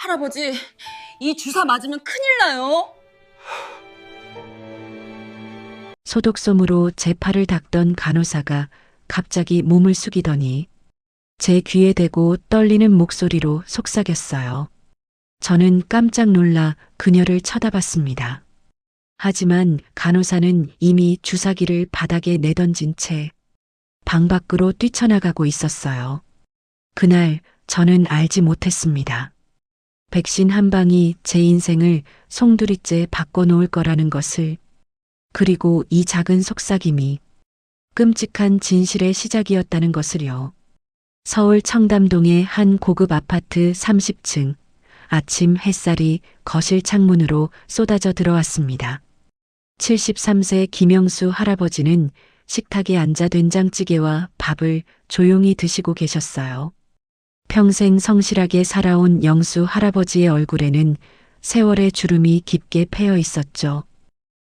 할아버지, 이 주사 맞으면 큰일 나요. 소독솜으로 제 팔을 닦던 간호사가 갑자기 몸을 숙이더니 제 귀에 대고 떨리는 목소리로 속삭였어요. 저는 깜짝 놀라 그녀를 쳐다봤습니다. 하지만 간호사는 이미 주사기를 바닥에 내던진 채 방 밖으로 뛰쳐나가고 있었어요. 그날 저는 알지 못했습니다. 백신 한 방이 제 인생을 송두리째 바꿔놓을 거라는 것을, 그리고 이 작은 속삭임이 끔찍한 진실의 시작이었다는 것을요. 서울 청담동의 한 고급 아파트 30층. 아침 햇살이 거실 창문으로 쏟아져 들어왔습니다. 73세 김영수 할아버지는 식탁에 앉아 된장찌개와 밥을 조용히 드시고 계셨어요. 평생 성실하게 살아온 영수 할아버지의 얼굴에는 세월의 주름이 깊게 패여 있었죠.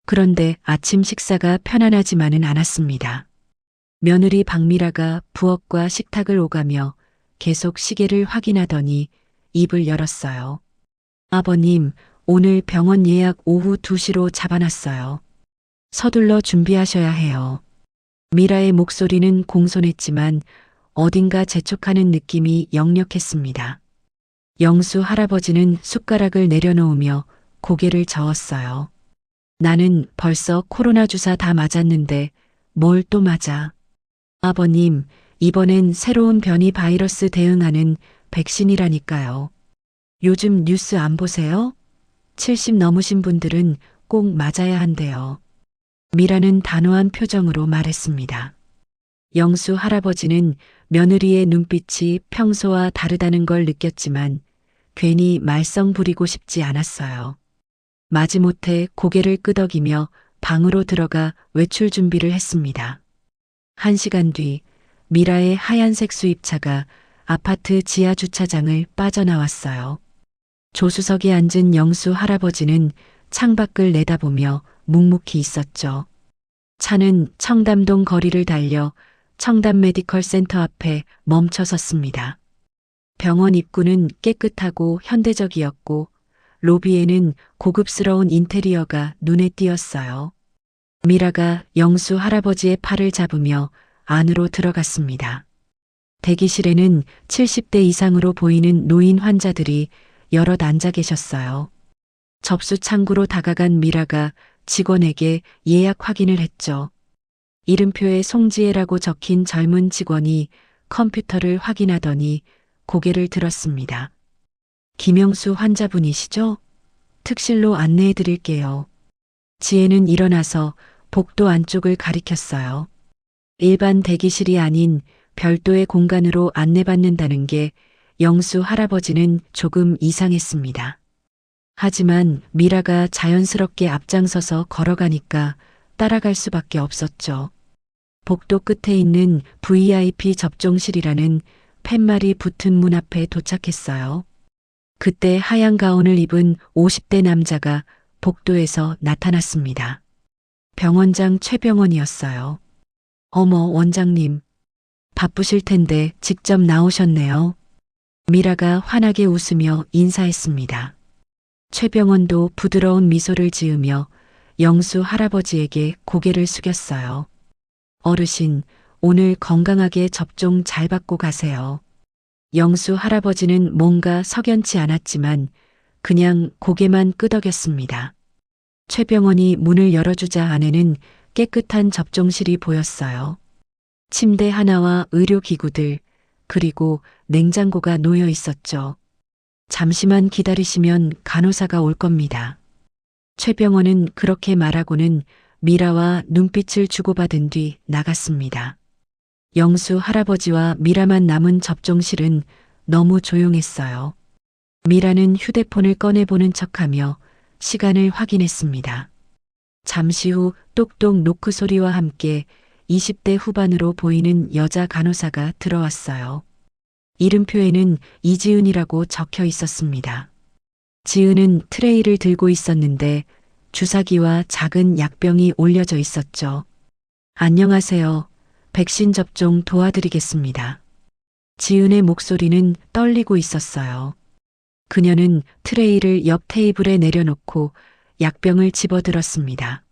그런데 아침 식사가 편안하지만은 않았습니다. 며느리 박미라가 부엌과 식탁을 오가며 계속 시계를 확인하더니 입을 열었어요. 아버님, 오늘 병원 예약 오후 2시로 잡아놨어요. 서둘러 준비하셔야 해요. 미라의 목소리는 공손했지만 어딘가 재촉하는 느낌이 역력했습니다. 영수 할아버지는 숟가락을 내려놓으며 고개를 저었어요. 나는 벌써 코로나 주사 다 맞았는데 뭘 또 맞아. 아버님, 이번엔 새로운 변이 바이러스 대응하는 백신이라니까요. 요즘 뉴스 안 보세요? 70 넘으신 분들은 꼭 맞아야 한대요. 미라는 단호한 표정으로 말했습니다. 영수 할아버지는 며느리의 눈빛이 평소와 다르다는 걸 느꼈지만 괜히 말썽 부리고 싶지 않았어요. 마지못해 고개를 끄덕이며 방으로 들어가 외출 준비를 했습니다. 1시간 뒤 미라의 하얀색 수입차가 아파트 지하 주차장을 빠져나왔어요. 조수석에 앉은 영수 할아버지는 창밖을 내다보며 묵묵히 있었죠. 차는 청담동 거리를 달려 청담 메디컬 센터 앞에 멈춰 섰습니다. 병원 입구는 깨끗하고 현대적이었고 로비에는 고급스러운 인테리어가 눈에 띄었어요. 미라가 영수 할아버지의 팔을 잡으며 안으로 들어갔습니다. 대기실에는 70대 이상으로 보이는 노인 환자들이 여럿 앉아 계셨어요. 접수 창구로 다가간 미라가 직원에게 예약 확인을 했죠. 이름표에 송지혜라고 적힌 젊은 직원이 컴퓨터를 확인하더니 고개를 들었습니다. 김영수 환자분이시죠? 특실로 안내해 드릴게요. 지혜는 일어나서 복도 안쪽을 가리켰어요. 일반 대기실이 아닌 별도의 공간으로 안내받는다는 게 영수 할아버지는 조금 이상했습니다. 하지만 미라가 자연스럽게 앞장서서 걸어가니까 따라갈 수밖에 없었죠. 복도 끝에 있는 VIP 접종실이라는 팻말이 붙은 문 앞에 도착했어요. 그때 하얀 가운을 입은 50대 남자가 복도에서 나타났습니다. 병원장 최병원이었어요. 어머, 원장님. 바쁘실 텐데 직접 나오셨네요. 미라가 환하게 웃으며 인사했습니다. 최병원도 부드러운 미소를 지으며 영수 할아버지에게 고개를 숙였어요. 어르신, 오늘 건강하게 접종 잘 받고 가세요. 영수 할아버지는 뭔가 석연치 않았지만 그냥 고개만 끄덕였습니다. 최병원이 문을 열어주자 안에는 깨끗한 접종실이 보였어요. 침대 하나와 의료기구들, 그리고 냉장고가 놓여 있었죠. 잠시만 기다리시면 간호사가 올 겁니다. 최병원은 그렇게 말하고는 미라와 눈빛을 주고받은 뒤 나갔습니다. 영수 할아버지와 미라만 남은 접종실은 너무 조용했어요. 미라는 휴대폰을 꺼내보는 척하며 시간을 확인했습니다. 잠시 후 똑똑 노크 소리와 함께 20대 후반으로 보이는 여자 간호사가 들어왔어요. 이름표에는 이지은이라고 적혀 있었습니다. 지은은 트레이를 들고 있었는데 주사기와 작은 약병이 올려져 있었죠. 안녕하세요. 백신 접종 도와드리겠습니다. 지은의 목소리는 떨리고 있었어요. 그녀는 트레이를 옆 테이블에 내려놓고 약병을 집어들었습니다.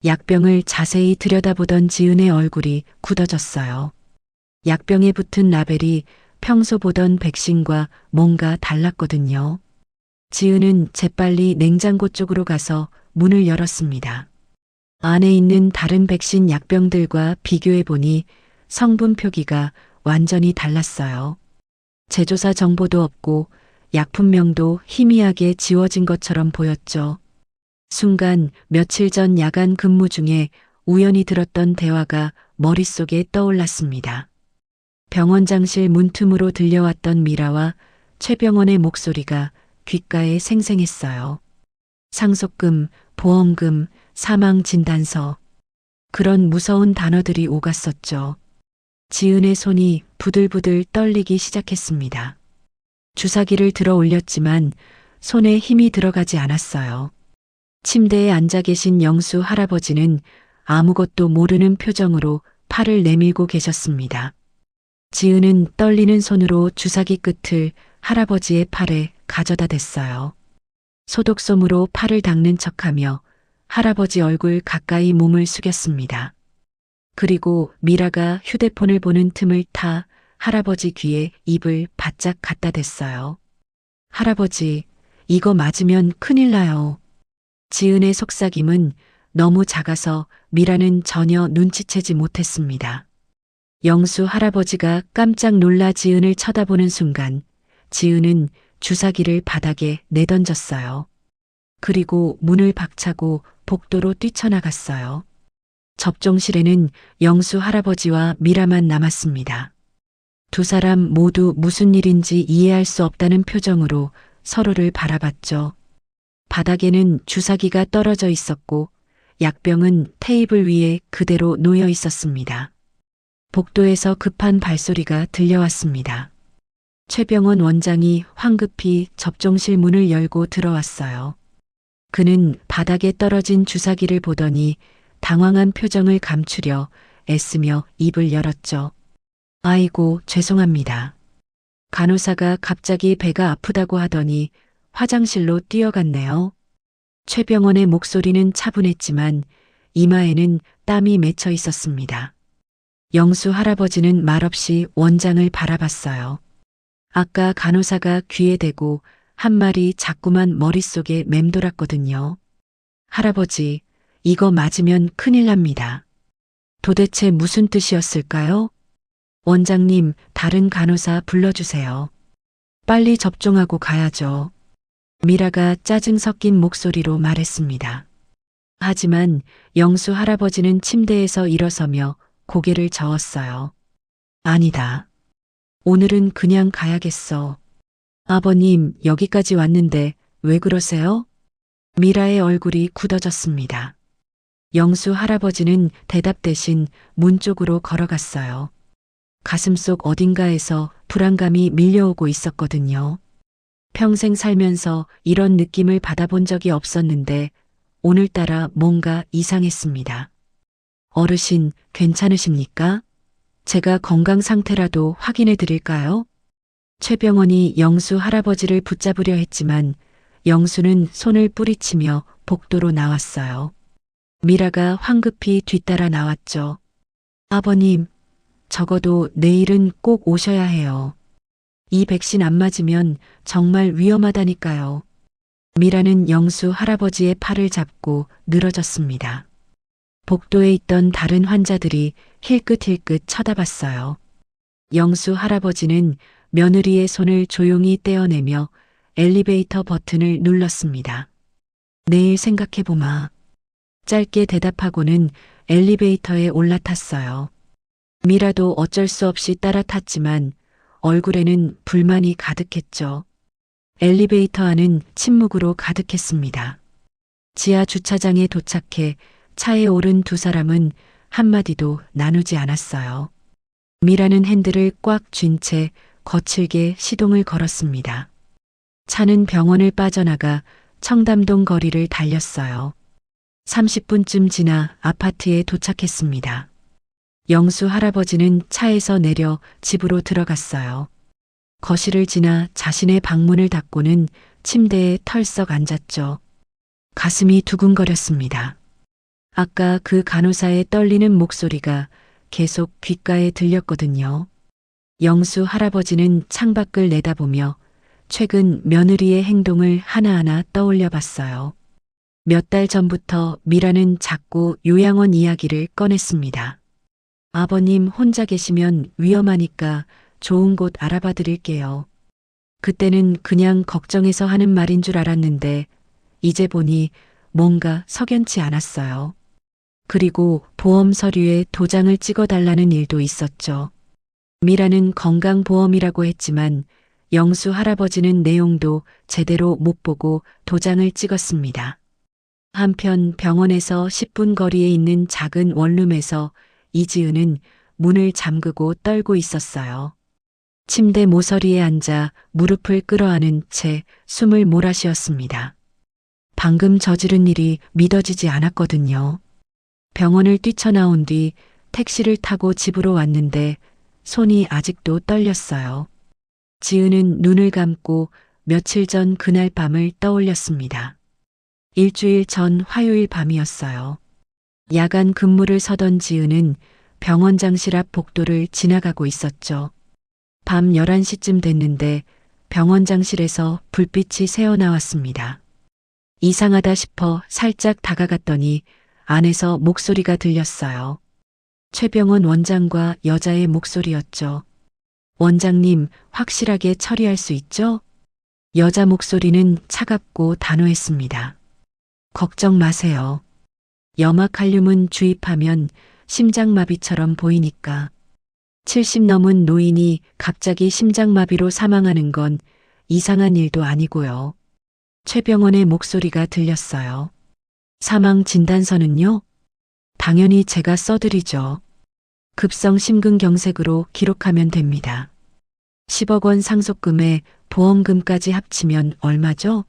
약병을 자세히 들여다보던 지은의 얼굴이 굳어졌어요. 약병에 붙은 라벨이 평소 보던 백신과 뭔가 달랐거든요. 지은은 재빨리 냉장고 쪽으로 가서 문을 열었습니다. 안에 있는 다른 백신 약병들과 비교해 보니 성분 표기가 완전히 달랐어요. 제조사 정보도 없고 약품명도 희미하게 지워진 것처럼 보였죠. 순간 며칠 전 야간 근무 중에 우연히 들었던 대화가 머릿속에 떠올랐습니다. 병원장실 문틈으로 들려왔던 미라와 최병원의 목소리가 귓가에 생생했어요. 상속금, 보험금, 사망진단서. 그런 무서운 단어들이 오갔었죠. 지은의 손이 부들부들 떨리기 시작했습니다. 주사기를 들어 올렸지만 손에 힘이 들어가지 않았어요. 침대에 앉아 계신 영수 할아버지는 아무것도 모르는 표정으로 팔을 내밀고 계셨습니다. 지은은 떨리는 손으로 주사기 끝을 할아버지의 팔에 가져다 댔어요. 소독솜으로 팔을 닦는 척하며 할아버지 얼굴 가까이 몸을 숙였습니다. 그리고 미라가 휴대폰을 보는 틈을 타 할아버지 귀에 입을 바짝 갖다 댔어요. 할아버지, 이거 맞으면 큰일 나요. 지은의 속삭임은 너무 작아서 미라는 전혀 눈치채지 못했습니다. 영수 할아버지가 깜짝 놀라 지은을 쳐다보는 순간 지은은 주사기를 바닥에 내던졌어요. 그리고 문을 박차고 복도로 뛰쳐나갔어요. 접종실에는 영수 할아버지와 미라만 남았습니다. 두 사람 모두 무슨 일인지 이해할 수 없다는 표정으로 서로를 바라봤죠. 바닥에는 주사기가 떨어져 있었고 약병은 테이블 위에 그대로 놓여 있었습니다. 복도에서 급한 발소리가 들려왔습니다. 최병원 원장이 황급히 접종실 문을 열고 들어왔어요. 그는 바닥에 떨어진 주사기를 보더니 당황한 표정을 감추려 애쓰며 입을 열었죠. 아이고, 죄송합니다. 간호사가 갑자기 배가 아프다고 하더니 화장실로 뛰어갔네요. 최병원의 목소리는 차분했지만 이마에는 땀이 맺혀 있었습니다. 영수 할아버지는 말없이 원장을 바라봤어요. 아까 간호사가 귀에 대고 한 말이 자꾸만 머릿속에 맴돌았거든요. 할아버지, 이거 맞으면 큰일 납니다. 도대체 무슨 뜻이었을까요? 원장님, 다른 간호사 불러주세요. 빨리 접종하고 가야죠. 미라가 짜증 섞인 목소리로 말했습니다. 하지만 영수 할아버지는 침대에서 일어서며 고개를 저었어요. 아니다. 오늘은 그냥 가야겠어. 아버님, 여기까지 왔는데 왜 그러세요? 미라의 얼굴이 굳어졌습니다. 영수 할아버지는 대답 대신 문 쪽으로 걸어갔어요. 가슴속 어딘가에서 불안감이 밀려오고 있었거든요. 평생 살면서 이런 느낌을 받아본 적이 없었는데 오늘따라 뭔가 이상했습니다. 어르신, 괜찮으십니까? 제가 건강 상태라도 확인해 드릴까요? 최병원이 영수 할아버지를 붙잡으려 했지만 영수는 손을 뿌리치며 복도로 나왔어요. 미라가 황급히 뒤따라 나왔죠. 아버님, 적어도 내일은 꼭 오셔야 해요. 이 백신 안 맞으면 정말 위험하다니까요. 미라는 영수 할아버지의 팔을 잡고 늘어졌습니다. 복도에 있던 다른 환자들이 힐끗힐끗 쳐다봤어요. 영수 할아버지는 며느리의 손을 조용히 떼어내며 엘리베이터 버튼을 눌렀습니다. 내일 생각해보마. 짧게 대답하고는 엘리베이터에 올라탔어요. 미라도 어쩔 수 없이 따라 탔지만 얼굴에는 불만이 가득했죠. 엘리베이터 안은 침묵으로 가득했습니다. 지하 주차장에 도착해 차에 오른 두 사람은 한마디도 나누지 않았어요. 미라는 핸들을 꽉 쥔 채 거칠게 시동을 걸었습니다. 차는 병원을 빠져나가 청담동 거리를 달렸어요. 30분쯤 지나 아파트에 도착했습니다. 영수 할아버지는 차에서 내려 집으로 들어갔어요. 거실을 지나 자신의 방문을 닫고는 침대에 털썩 앉았죠. 가슴이 두근거렸습니다. 아까 그 간호사의 떨리는 목소리가 계속 귓가에 들렸거든요. 영수 할아버지는 창밖을 내다보며 최근 며느리의 행동을 하나하나 떠올려 봤어요. 몇 달 전부터 미라는 자꾸 요양원 이야기를 꺼냈습니다. 아버님 혼자 계시면 위험하니까 좋은 곳 알아봐 드릴게요. 그때는 그냥 걱정해서 하는 말인 줄 알았는데 이제 보니 뭔가 석연치 않았어요. 그리고 보험 서류에 도장을 찍어달라는 일도 있었죠. 미라는 건강보험이라고 했지만 영수 할아버지는 내용도 제대로 못 보고 도장을 찍었습니다. 한편 병원에서 10분 거리에 있는 작은 원룸에서 이지은은 문을 잠그고 떨고 있었어요. 침대 모서리에 앉아 무릎을 끌어안은 채 숨을 몰아쉬었습니다. 방금 저지른 일이 믿어지지 않았거든요. 병원을 뛰쳐나온 뒤 택시를 타고 집으로 왔는데 손이 아직도 떨렸어요. 지은은 눈을 감고 며칠 전 그날 밤을 떠올렸습니다. 일주일 전 화요일 밤이었어요. 야간 근무를 서던 지은은 병원장실 앞 복도를 지나가고 있었죠. 밤 11시쯤 됐는데 병원장실에서 불빛이 새어나왔습니다. 이상하다 싶어 살짝 다가갔더니 안에서 목소리가 들렸어요. 최병원 원장과 여자의 목소리였죠. 원장님, 확실하게 처리할 수 있죠? 여자 목소리는 차갑고 단호했습니다. 걱정 마세요. 염화칼륨은 주입하면 심장마비처럼 보이니까. 70 넘은 노인이 갑자기 심장마비로 사망하는 건 이상한 일도 아니고요. 최병원의 목소리가 들렸어요. 사망 진단서는요? 당연히 제가 써드리죠. 급성 심근경색으로 기록하면 됩니다. 10억 원 상속금에 보험금까지 합치면 얼마죠?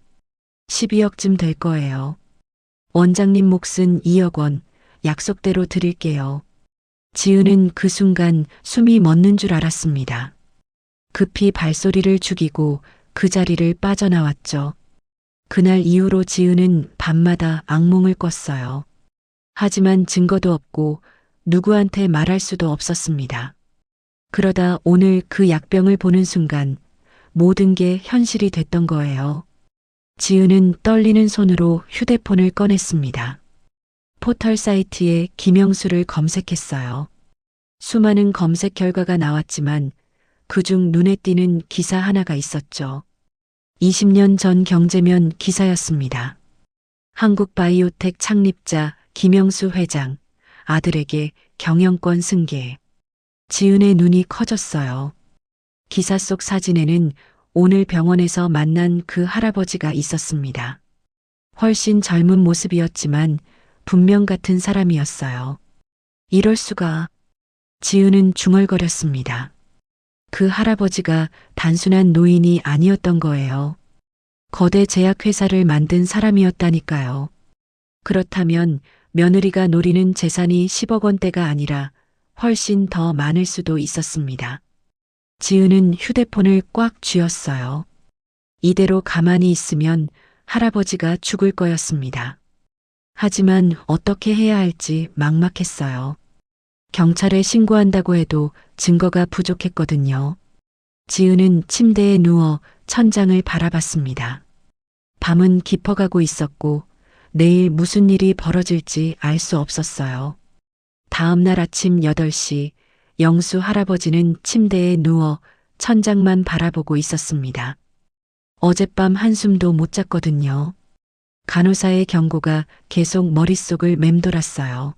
12억쯤 될 거예요. 원장님 몫은 2억 원, 약속대로 드릴게요. 지은은 그 순간 숨이 멎는 줄 알았습니다. 급히 발소리를 죽이고 그 자리를 빠져나왔죠. 그날 이후로 지은은 밤마다 악몽을 꿨어요. 하지만 증거도 없고 누구한테 말할 수도 없었습니다. 그러다 오늘 그 약병을 보는 순간 모든 게 현실이 됐던 거예요. 지은은 떨리는 손으로 휴대폰을 꺼냈습니다. 포털 사이트에 김영수를 검색했어요. 수많은 검색 결과가 나왔지만 그중 눈에 띄는 기사 하나가 있었죠. 20년 전 경제면 기사였습니다. 한국바이오텍 창립자 김영수 회장, 아들에게 경영권 승계. 지은의 눈이 커졌어요. 기사 속 사진에는 오늘 병원에서 만난 그 할아버지가 있었습니다. 훨씬 젊은 모습이었지만 분명 같은 사람이었어요. 이럴 수가. 지은은 중얼거렸습니다. 그 할아버지가 단순한 노인이 아니었던 거예요. 거대 제약회사를 만든 사람이었다니까요. 그렇다면 며느리가 노리는 재산이 10억 원대가 아니라 훨씬 더 많을 수도 있었습니다. 지은은 휴대폰을 꽉 쥐었어요. 이대로 가만히 있으면 할아버지가 죽을 거였습니다. 하지만 어떻게 해야 할지 막막했어요. 경찰에 신고한다고 해도 증거가 부족했거든요. 지은은 침대에 누워 천장을 바라봤습니다. 밤은 깊어가고 있었고 내일 무슨 일이 벌어질지 알 수 없었어요. 다음 날 아침 8시 영수 할아버지는 침대에 누워 천장만 바라보고 있었습니다. 어젯밤 한숨도 못 잤거든요. 간호사의 경고가 계속 머릿속을 맴돌았어요.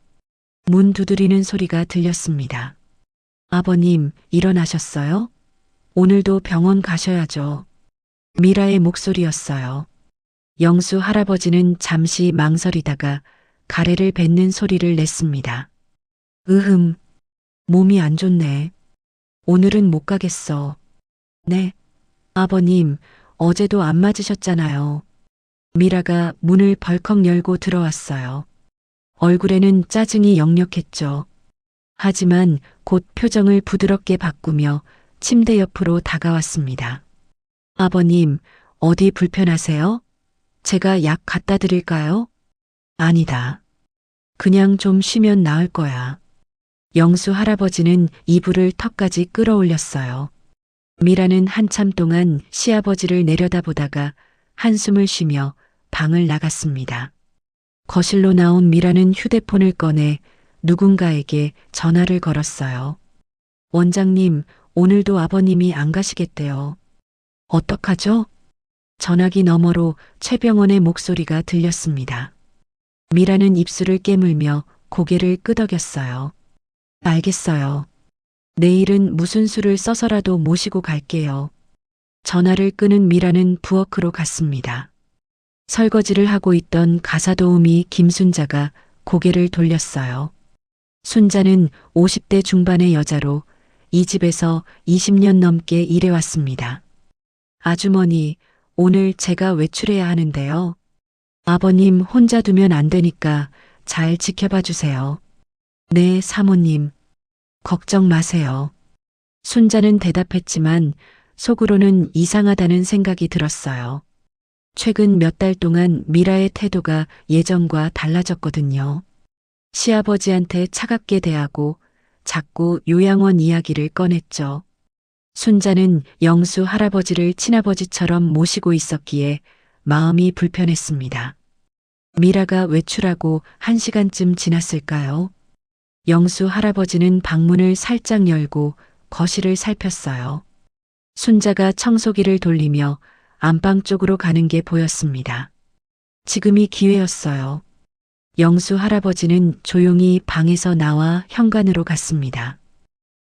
문 두드리는 소리가 들렸습니다. 아버님, 일어나셨어요? 오늘도 병원 가셔야죠. 미라의 목소리였어요. 영수 할아버지는 잠시 망설이다가 가래를 뱉는 소리를 냈습니다. 몸이 안 좋네. 오늘은 못 가겠어. 네. 아버님, 어제도 안 맞으셨잖아요. 미라가 문을 벌컥 열고 들어왔어요. 얼굴에는 짜증이 역력했죠. 하지만 곧 표정을 부드럽게 바꾸며 침대 옆으로 다가왔습니다. 아버님, 어디 불편하세요? 제가 약 갖다 드릴까요? 아니다. 그냥 좀 쉬면 나을 거야. 영수 할아버지는 이불을 턱까지 끌어올렸어요. 미라는 한참 동안 시아버지를 내려다보다가 한숨을 쉬며 방을 나갔습니다. 거실로 나온 미라는 휴대폰을 꺼내 누군가에게 전화를 걸었어요. 원장님, 오늘도 아버님이 안 가시겠대요. 어떡하죠? 전화기 너머로 최병원의 목소리가 들렸습니다. 미라는 입술을 깨물며 고개를 끄덕였어요. 알겠어요. 내일은 무슨 수를 써서라도 모시고 갈게요. 전화를 끄는 미라는 부엌으로 갔습니다. 설거지를 하고 있던 가사도우미 김순자가 고개를 돌렸어요. 순자는 50대 중반의 여자로 이 집에서 20년 넘게 일해왔습니다. 아주머니, 오늘 제가 외출해야 하는데요. 아버님 혼자 두면 안 되니까 잘 지켜봐 주세요. 네, 사모님. 걱정 마세요. 순자는 대답했지만 속으로는 이상하다는 생각이 들었어요. 최근 몇 달 동안 미라의 태도가 예전과 달라졌거든요. 시아버지한테 차갑게 대하고 자꾸 요양원 이야기를 꺼냈죠. 순자는 영수 할아버지를 친아버지처럼 모시고 있었기에 마음이 불편했습니다. 미라가 외출하고 1시간쯤 지났을까요? 영수 할아버지는 방문을 살짝 열고 거실을 살폈어요. 순자가 청소기를 돌리며 안방 쪽으로 가는 게 보였습니다. 지금이 기회였어요. 영수 할아버지는 조용히 방에서 나와 현관으로 갔습니다.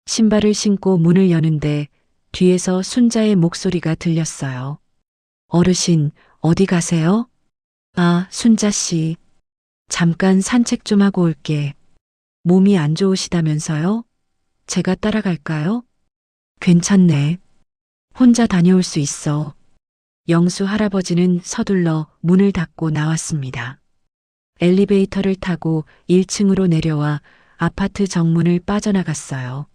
신발을 신고 문을 여는데 뒤에서 순자의 목소리가 들렸어요. 어르신, 어디 가세요? 아, 순자 씨. 잠깐 산책 좀 하고 올게. 몸이 안 좋으시다면서요? 제가 따라갈까요? 괜찮네. 혼자 다녀올 수 있어. 영수 할아버지는 서둘러 문을 닫고 나왔습니다. 엘리베이터를 타고 1층으로 내려와 아파트 정문을 빠져나갔어요.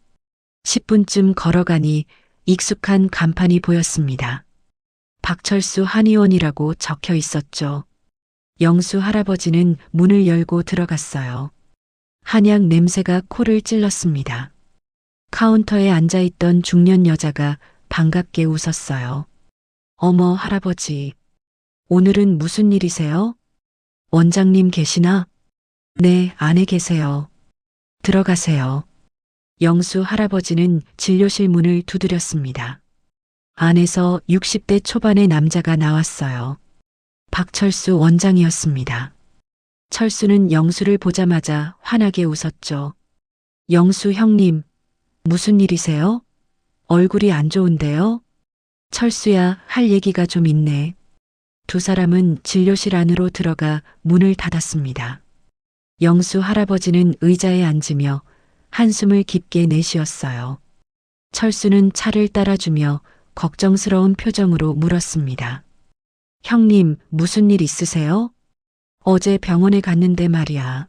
10분쯤 걸어가니 익숙한 간판이 보였습니다. 박철수 한의원이라고 적혀 있었죠. 영수 할아버지는 문을 열고 들어갔어요. 한약 냄새가 코를 찔렀습니다. 카운터에 앉아있던 중년 여자가 반갑게 웃었어요. 어머, 할아버지. 오늘은 무슨 일이세요? 원장님 계시나? 네, 안에 계세요. 들어가세요. 영수 할아버지는 진료실 문을 두드렸습니다. 안에서 60대 초반의 남자가 나왔어요. 박철수 원장이었습니다. 철수는 영수를 보자마자 환하게 웃었죠. 영수 형님, 무슨 일이세요? 얼굴이 안 좋은데요? 철수야, 할 얘기가 좀 있네. 두 사람은 진료실 안으로 들어가 문을 닫았습니다. 영수 할아버지는 의자에 앉으며 한숨을 깊게 내쉬었어요. 철수는 차를 따라주며 걱정스러운 표정으로 물었습니다. 형님, 무슨 일 있으세요? 어제 병원에 갔는데 말이야.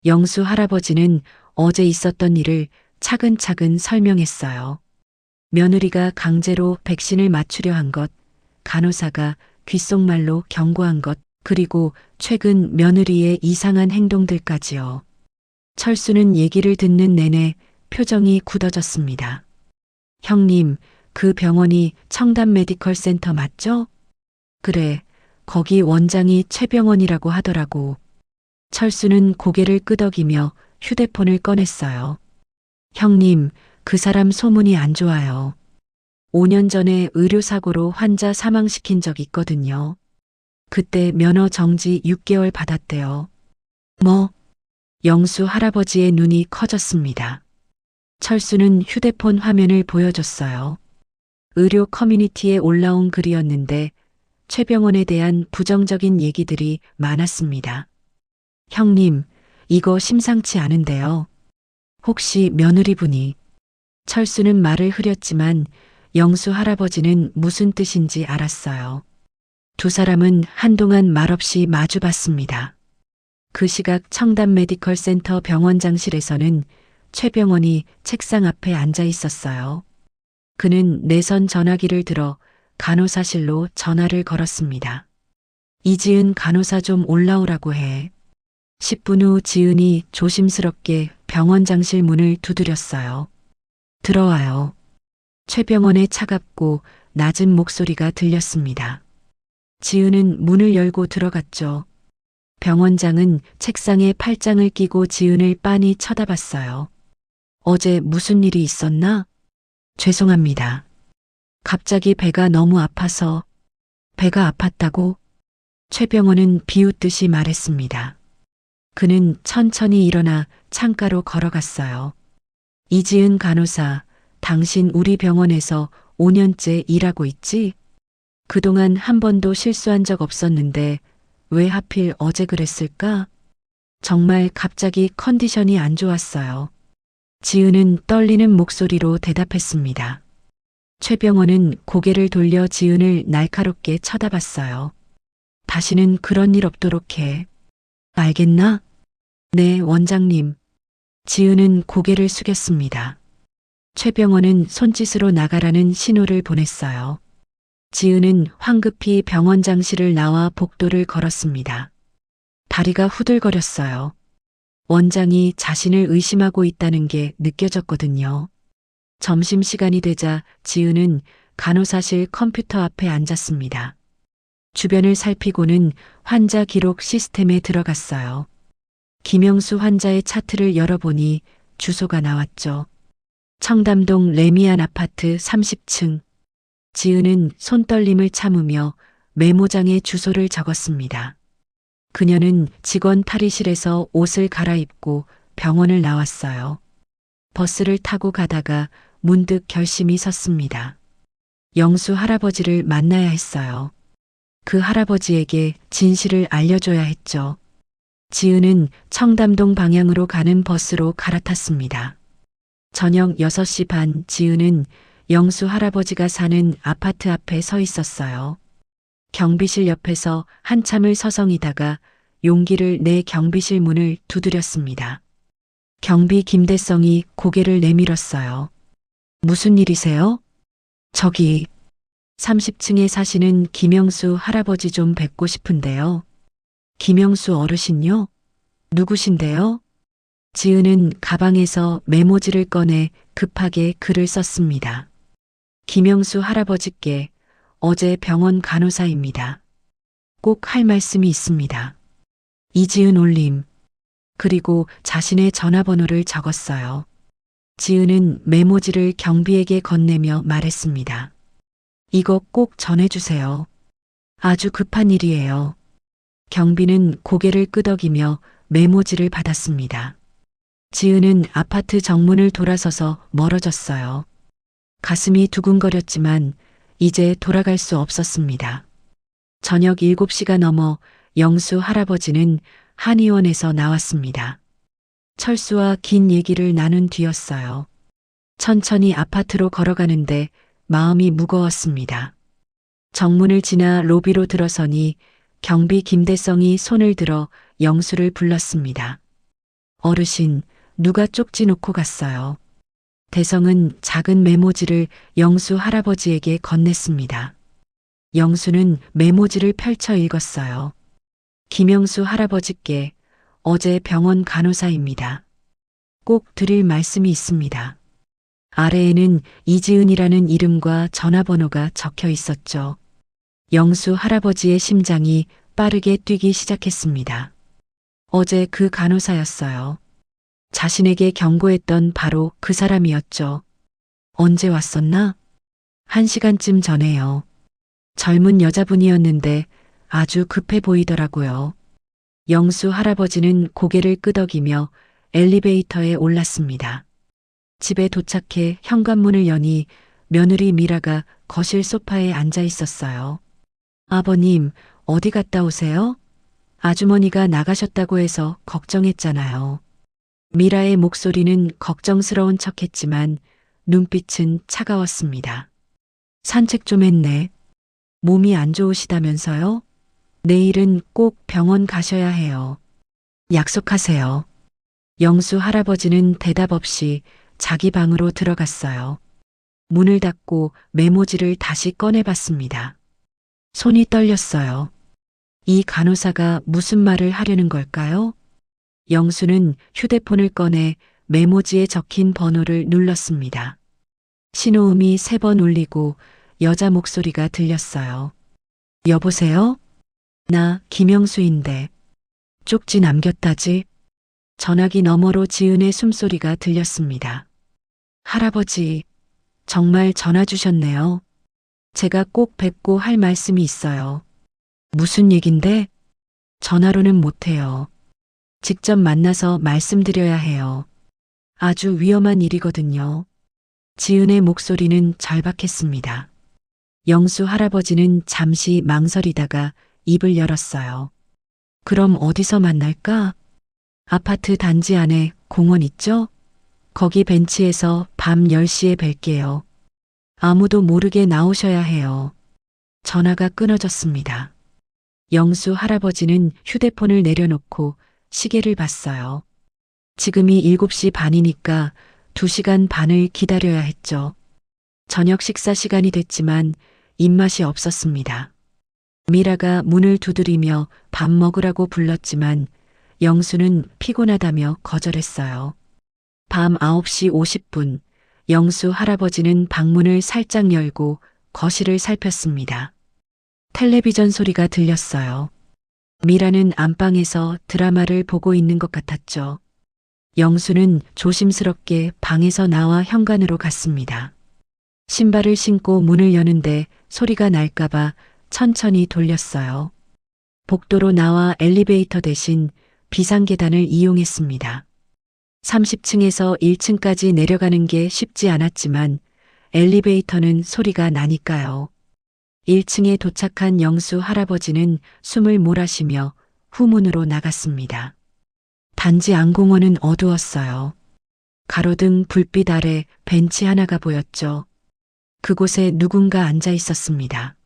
영수 할아버지는 어제 있었던 일을 차근차근 설명했어요. 며느리가 강제로 백신을 맞추려 한 것, 간호사가 귓속말로 경고한 것, 그리고 최근 며느리의 이상한 행동들까지요. 철수는 얘기를 듣는 내내 표정이 굳어졌습니다. 형님, 그 병원이 청담 메디컬 센터 맞죠? 그래, 거기 원장이 최병원이라고 하더라고. 철수는 고개를 끄덕이며 휴대폰을 꺼냈어요. 형님, 그 사람 소문이 안 좋아요. 5년 전에 의료사고로 환자 사망시킨 적 있거든요. 그때 면허 정지 6개월 받았대요. 뭐? 영수 할아버지의 눈이 커졌습니다. 철수는 휴대폰 화면을 보여줬어요. 의료 커뮤니티에 올라온 글이었는데 최병원에 대한 부정적인 얘기들이 많았습니다. 형님, 이거 심상치 않은데요. 혹시 며느리분이? 철수는 말을 흐렸지만 영수 할아버지는 무슨 뜻인지 알았어요. 두 사람은 한동안 말없이 마주봤습니다. 그 시각 청담 메디컬 센터 병원장실에서는 최병원이 책상 앞에 앉아 있었어요. 그는 내선 전화기를 들어 간호사실로 전화를 걸었습니다. 이지은 간호사 좀 올라오라고 해. 10분 후 지은이 조심스럽게 병원장실 문을 두드렸어요. 들어와요. 최병원의 차갑고 낮은 목소리가 들렸습니다. 지은은 문을 열고 들어갔죠. 병원장은 책상에 팔짱을 끼고 지은을 빤히 쳐다봤어요. 어제 무슨 일이 있었나? 죄송합니다. 갑자기 배가 너무 아파서. 배가 아팠다고? 최병원은 비웃듯이 말했습니다. 그는 천천히 일어나 창가로 걸어갔어요. 이지은 간호사, 당신 우리 병원에서 5년째 일하고 있지? 그동안 한 번도 실수한 적 없었는데 왜 하필 어제 그랬을까? 정말 갑자기 컨디션이 안 좋았어요. 지은은 떨리는 목소리로 대답했습니다. 최병원은 고개를 돌려 지은을 날카롭게 쳐다봤어요. 다시는 그런 일 없도록 해. 알겠나? 네, 원장님. 지은은 고개를 숙였습니다. 최병원은 손짓으로 나가라는 신호를 보냈어요. 지은은 황급히 병원장실을 나와 복도를 걸었습니다. 다리가 후들거렸어요. 원장이 자신을 의심하고 있다는 게 느껴졌거든요. 점심시간이 되자 지은은 간호사실 컴퓨터 앞에 앉았습니다. 주변을 살피고는 환자 기록 시스템에 들어갔어요. 김영수 환자의 차트를 열어보니 주소가 나왔죠. 청담동 레미안 아파트 30층. 지은은 손떨림을 참으며 메모장에 주소를 적었습니다. 그녀는 직원 탈의실에서 옷을 갈아입고 병원을 나왔어요. 버스를 타고 가다가 문득 결심이 섰습니다. 영수 할아버지를 만나야 했어요. 그 할아버지에게 진실을 알려줘야 했죠. 지은은 청담동 방향으로 가는 버스로 갈아탔습니다. 저녁 6시 반 지은은 영수 할아버지가 사는 아파트 앞에 서 있었어요. 경비실 옆에서 한참을 서성이다가 용기를 내 경비실 문을 두드렸습니다. 경비 김대성이 고개를 내밀었어요. 무슨 일이세요? 저기 30층에 사시는 김영수 할아버지 좀 뵙고 싶은데요. 김영수 어르신요? 누구신데요? 지은은 가방에서 메모지를 꺼내 급하게 글을 썼습니다. 김영수 할아버지께 어제 병원 간호사입니다. 꼭 할 말씀이 있습니다. 이지은 올림. 그리고 자신의 전화번호를 적었어요. 지은은 메모지를 경비에게 건네며 말했습니다. 이거 꼭 전해주세요. 아주 급한 일이에요. 경비는 고개를 끄덕이며 메모지를 받았습니다. 지은은 아파트 정문을 돌아서서 멀어졌어요. 가슴이 두근거렸지만 이제 돌아갈 수 없었습니다. 저녁 7시가 넘어 영수 할아버지는 한의원에서 나왔습니다. 철수와 긴 얘기를 나눈 뒤였어요. 천천히 아파트로 걸어가는데 마음이 무거웠습니다. 정문을 지나 로비로 들어서니 경비 김대성이 손을 들어 영수를 불렀습니다. 어르신, 누가 쪽지 놓고 갔어요. 대성은 작은 메모지를 영수 할아버지에게 건넸습니다. 영수는 메모지를 펼쳐 읽었어요. 김영수 할아버지께 어제 병원 간호사입니다. 꼭 드릴 말씀이 있습니다. 아래에는 이지은이라는 이름과 전화번호가 적혀 있었죠. 영수 할아버지의 심장이 빠르게 뛰기 시작했습니다. 어제 그 간호사였어요. 자신에게 경고했던 바로 그 사람이었죠. 언제 왔었나? 1시간쯤 전에요. 젊은 여자분이었는데 아주 급해 보이더라고요. 영수 할아버지는 고개를 끄덕이며 엘리베이터에 올랐습니다. 집에 도착해 현관문을 여니 며느리 미라가 거실 소파에 앉아 있었어요. 아버님, 어디 갔다 오세요? 아주머니가 나가셨다고 해서 걱정했잖아요. 미라의 목소리는 걱정스러운 척했지만 눈빛은 차가웠습니다. 산책 좀 했네. 몸이 안 좋으시다면서요? 내일은 꼭 병원 가셔야 해요. 약속하세요. 영수 할아버지는 대답 없이 자기 방으로 들어갔어요. 문을 닫고 메모지를 다시 꺼내봤습니다. 손이 떨렸어요. 이 간호사가 무슨 말을 하려는 걸까요? 영수는 휴대폰을 꺼내 메모지에 적힌 번호를 눌렀습니다. 신호음이 3번 울리고 여자 목소리가 들렸어요. 여보세요? 나 김영수인데. 쪽지 남겼다지? 전화기 너머로 지은의 숨소리가 들렸습니다. 할아버지, 정말 전화 주셨네요. 제가 꼭 뵙고 할 말씀이 있어요. 무슨 얘긴데? 전화로는 못해요. 직접 만나서 말씀드려야 해요. 아주 위험한 일이거든요. 지은의 목소리는 절박했습니다. 영수 할아버지는 잠시 망설이다가 입을 열었어요. 그럼 어디서 만날까? 아파트 단지 안에 공원 있죠? 거기 벤치에서 밤 10시에 뵐게요. 아무도 모르게 나오셔야 해요. 전화가 끊어졌습니다. 영수 할아버지는 휴대폰을 내려놓고 시계를 봤어요. 지금이 7시 반이니까 2시간 반을 기다려야 했죠. 저녁 식사 시간이 됐지만 입맛이 없었습니다. 미라가 문을 두드리며 밥 먹으라고 불렀지만 영수는 피곤하다며 거절했어요. 밤 9시 50분, 영수 할아버지는 방문을 살짝 열고 거실을 살폈습니다. 텔레비전 소리가 들렸어요. 미라는 안방에서 드라마를 보고 있는 것 같았죠. 영수는 조심스럽게 방에서 나와 현관으로 갔습니다. 신발을 신고 문을 여는데 소리가 날까봐 천천히 돌렸어요. 복도로 나와 엘리베이터 대신 비상계단을 이용했습니다. 30층에서 1층까지 내려가는 게 쉽지 않았지만 엘리베이터는 소리가 나니까요. 1층에 도착한 영수 할아버지는 숨을 몰아쉬며 후문으로 나갔습니다. 단지 안공원은 어두웠어요. 가로등 불빛 아래 벤치 하나가 보였죠. 그곳에 누군가 앉아 있었습니다.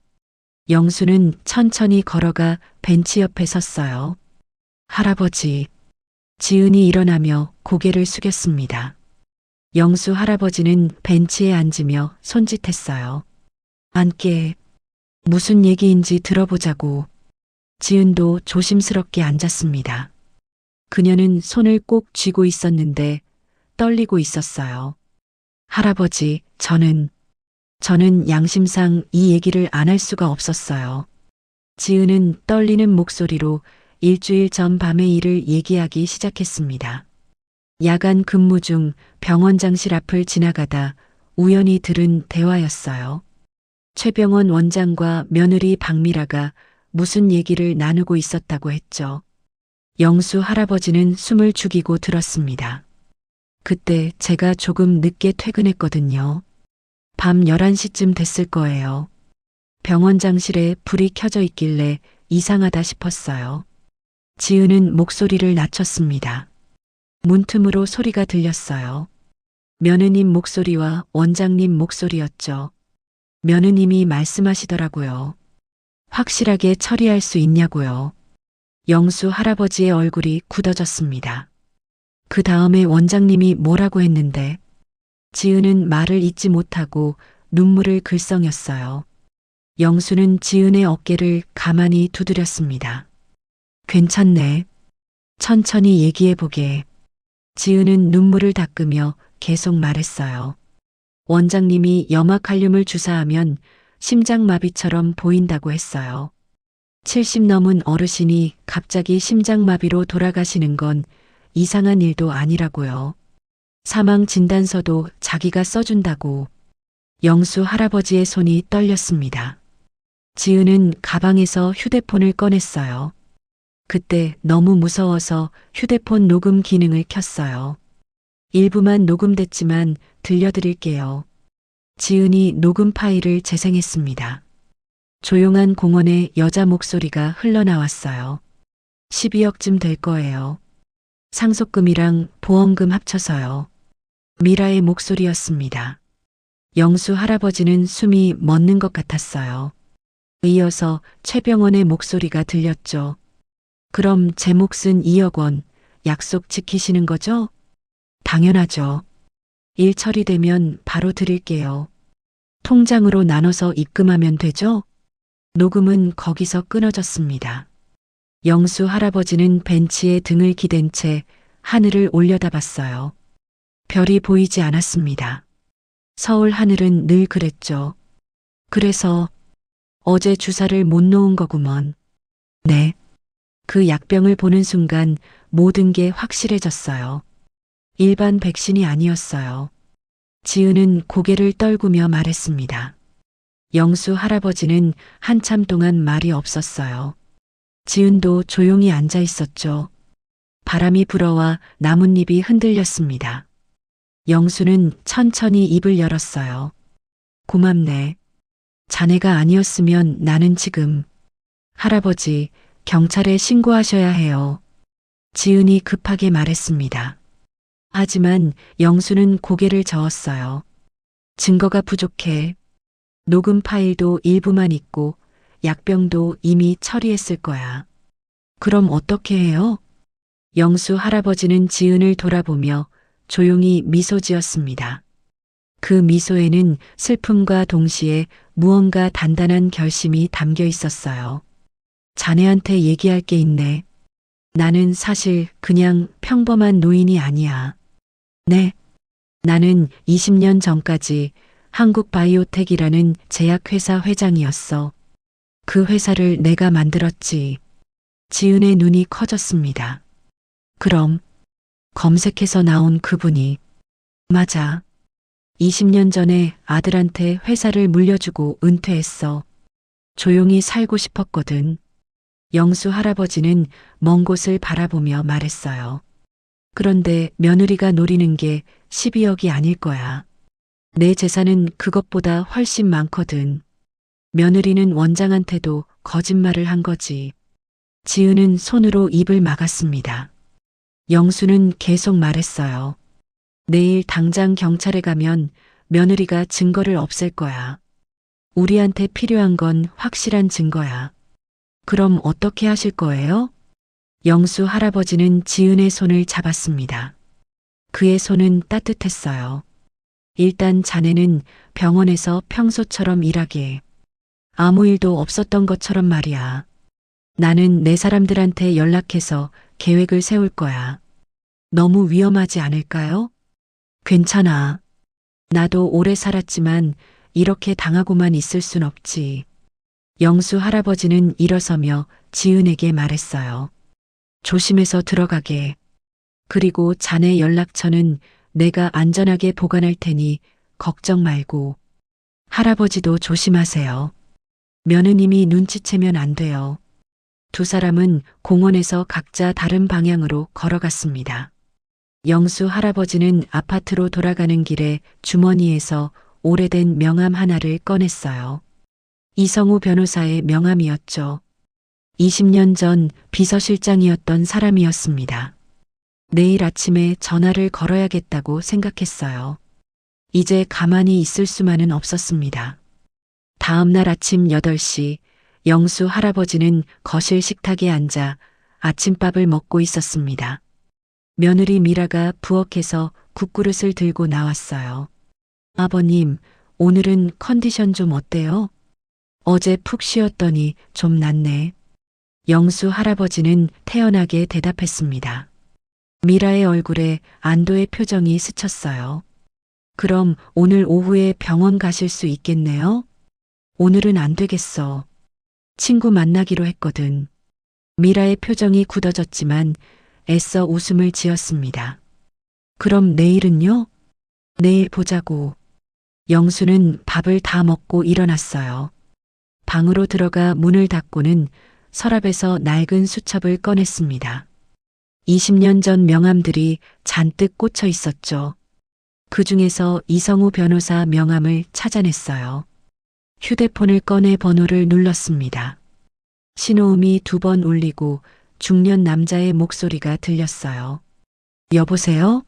영수는 천천히 걸어가 벤치 옆에 섰어요. 할아버지. 지은이 일어나며 고개를 숙였습니다. 영수 할아버지는 벤치에 앉으며 손짓했어요. 앉게. 무슨 얘기인지 들어보자고. 지은도 조심스럽게 앉았습니다. 그녀는 손을 꼭 쥐고 있었는데 떨리고 있었어요. 할아버지, 저는 양심상 이 얘기를 안 할 수가 없었어요. 지은은 떨리는 목소리로 일주일 전 밤의 일을 얘기하기 시작했습니다. 야간 근무 중 병원장실 앞을 지나가다 우연히 들은 대화였어요. 최병원 원장과 며느리 박미라가 무슨 얘기를 나누고 있었다고 했죠. 영수 할아버지는 숨을 죽이고 들었습니다. 그때 제가 조금 늦게 퇴근했거든요. 밤 11시쯤 됐을 거예요. 병원장실에 불이 켜져 있길래 이상하다 싶었어요. 지은은 목소리를 낮췄습니다. 문틈으로 소리가 들렸어요. 며느님 목소리와 원장님 목소리였죠. 며느님이 말씀하시더라고요. 확실하게 처리할 수 있냐고요. 영수 할아버지의 얼굴이 굳어졌습니다. 그 다음에 원장님이 뭐라고 했는데 지은은 말을 잇지 못하고 눈물을 글썽였어요. 영수는 지은의 어깨를 가만히 두드렸습니다. 괜찮네. 천천히 얘기해보게. 지은은 눈물을 닦으며 계속 말했어요. 원장님이 염화칼륨을 주사하면 심장마비처럼 보인다고 했어요. 70 넘은 어르신이 갑자기 심장마비로 돌아가시는 건 이상한 일도 아니라고요. 사망 진단서도 자기가 써준다고. 영수 할아버지의 손이 떨렸습니다. 지은은 가방에서 휴대폰을 꺼냈어요. 그때 너무 무서워서 휴대폰 녹음 기능을 켰어요. 일부만 녹음됐지만 들려드릴게요. 지은이 녹음 파일을 재생했습니다. 조용한 공원에 여자 목소리가 흘러나왔어요. 12억쯤 될 거예요. 상속금이랑 보험금 합쳐서요. 미라의 목소리였습니다. 영수 할아버지는 숨이 멎는 것 같았어요. 이어서 최병원의 목소리가 들렸죠. 그럼 제 몫은 2억 원 약속 지키시는 거죠? 당연하죠. 일 처리되면 바로 드릴게요. 통장으로 나눠서 입금하면 되죠? 녹음은 거기서 끊어졌습니다. 영수 할아버지는 벤치에 등을 기댄 채 하늘을 올려다봤어요. 별이 보이지 않았습니다. 서울 하늘은 늘 그랬죠. 그래서 어제 주사를 못 놓은 거구먼. 네. 그 약병을 보는 순간 모든 게 확실해졌어요. 일반 백신이 아니었어요. 지은은 고개를 떨구며 말했습니다. 영수 할아버지는 한참 동안 말이 없었어요. 지은도 조용히 앉아 있었죠. 바람이 불어와 나뭇잎이 흔들렸습니다. 영수는 천천히 입을 열었어요. 고맙네. 자네가 아니었으면 나는 지금. 할아버지, 경찰에 신고하셔야 해요. 지은이 급하게 말했습니다. 하지만 영수는 고개를 저었어요. 증거가 부족해. 녹음 파일도 일부만 있고 약병도 이미 처리했을 거야. 그럼 어떻게 해요? 영수 할아버지는 지은을 돌아보며 조용히 미소 지었습니다. 그 미소에는 슬픔과 동시에 무언가 단단한 결심이 담겨 있었어요. 자네한테 얘기할 게 있네. 나는 사실 그냥 평범한 노인이 아니야. 네. 나는 20년 전까지 한국바이오텍이라는 제약회사 회장이었어. 그 회사를 내가 만들었지. 지은의 눈이 커졌습니다. 그럼 검색해서 나온 그분이 맞아. 20년 전에 아들한테 회사를 물려주고 은퇴했어. 조용히 살고 싶었거든. 영수 할아버지는 먼 곳을 바라보며 말했어요. 그런데 며느리가 노리는 게 12억이 아닐 거야. 내 재산은 그것보다 훨씬 많거든. 며느리는 원장한테도 거짓말을 한 거지. 지은은 손으로 입을 막았습니다. 영수는 계속 말했어요. 내일 당장 경찰에 가면 며느리가 증거를 없앨 거야. 우리한테 필요한 건 확실한 증거야. 그럼 어떻게 하실 거예요? 영수 할아버지는 지은의 손을 잡았습니다. 그의 손은 따뜻했어요. 일단 자네는 병원에서 평소처럼 일하게. 아무 일도 없었던 것처럼 말이야. 나는 내 사람들한테 연락해서 계획을 세울 거야. 너무 위험하지 않을까요? 괜찮아. 나도 오래 살았지만 이렇게 당하고만 있을 순 없지. 영수 할아버지는 일어서며 지은에게 말했어요. 조심해서 들어가게. 그리고 자네 연락처는 내가 안전하게 보관할 테니 걱정 말고. 할아버지도 조심하세요. 며느님이 눈치채면 안 돼요. 두 사람은 공원에서 각자 다른 방향으로 걸어갔습니다. 영수 할아버지는 아파트로 돌아가는 길에 주머니에서 오래된 명함 하나를 꺼냈어요. 이성우 변호사의 명함이었죠. 20년 전 비서실장이었던 사람이었습니다. 내일 아침에 전화를 걸어야겠다고 생각했어요. 이제 가만히 있을 수만은 없었습니다. 다음 날 아침 8시 영수 할아버지는 거실 식탁에 앉아 아침밥을 먹고 있었습니다. 며느리 미라가 부엌에서 국그릇을 들고 나왔어요. 아버님, 오늘은 컨디션 좀 어때요? 어제 푹 쉬었더니 좀 낫네. 영수 할아버지는 태연하게 대답했습니다. 미라의 얼굴에 안도의 표정이 스쳤어요. 그럼 오늘 오후에 병원 가실 수 있겠네요? 오늘은 안 되겠어. 친구 만나기로 했거든. 미라의 표정이 굳어졌지만 애써 웃음을 지었습니다. 그럼 내일은요? 내일 보자고. 영수는 밥을 다 먹고 일어났어요. 방으로 들어가 문을 닫고는 서랍에서 낡은 수첩을 꺼냈습니다. 20년 전 명함들이 잔뜩 꽂혀 있었죠. 그 중에서 이성우 변호사 명함을 찾아냈어요. 휴대폰을 꺼내 번호를 눌렀습니다. 신호음이 2번 울리고 중년 남자의 목소리가 들렸어요. 여보세요?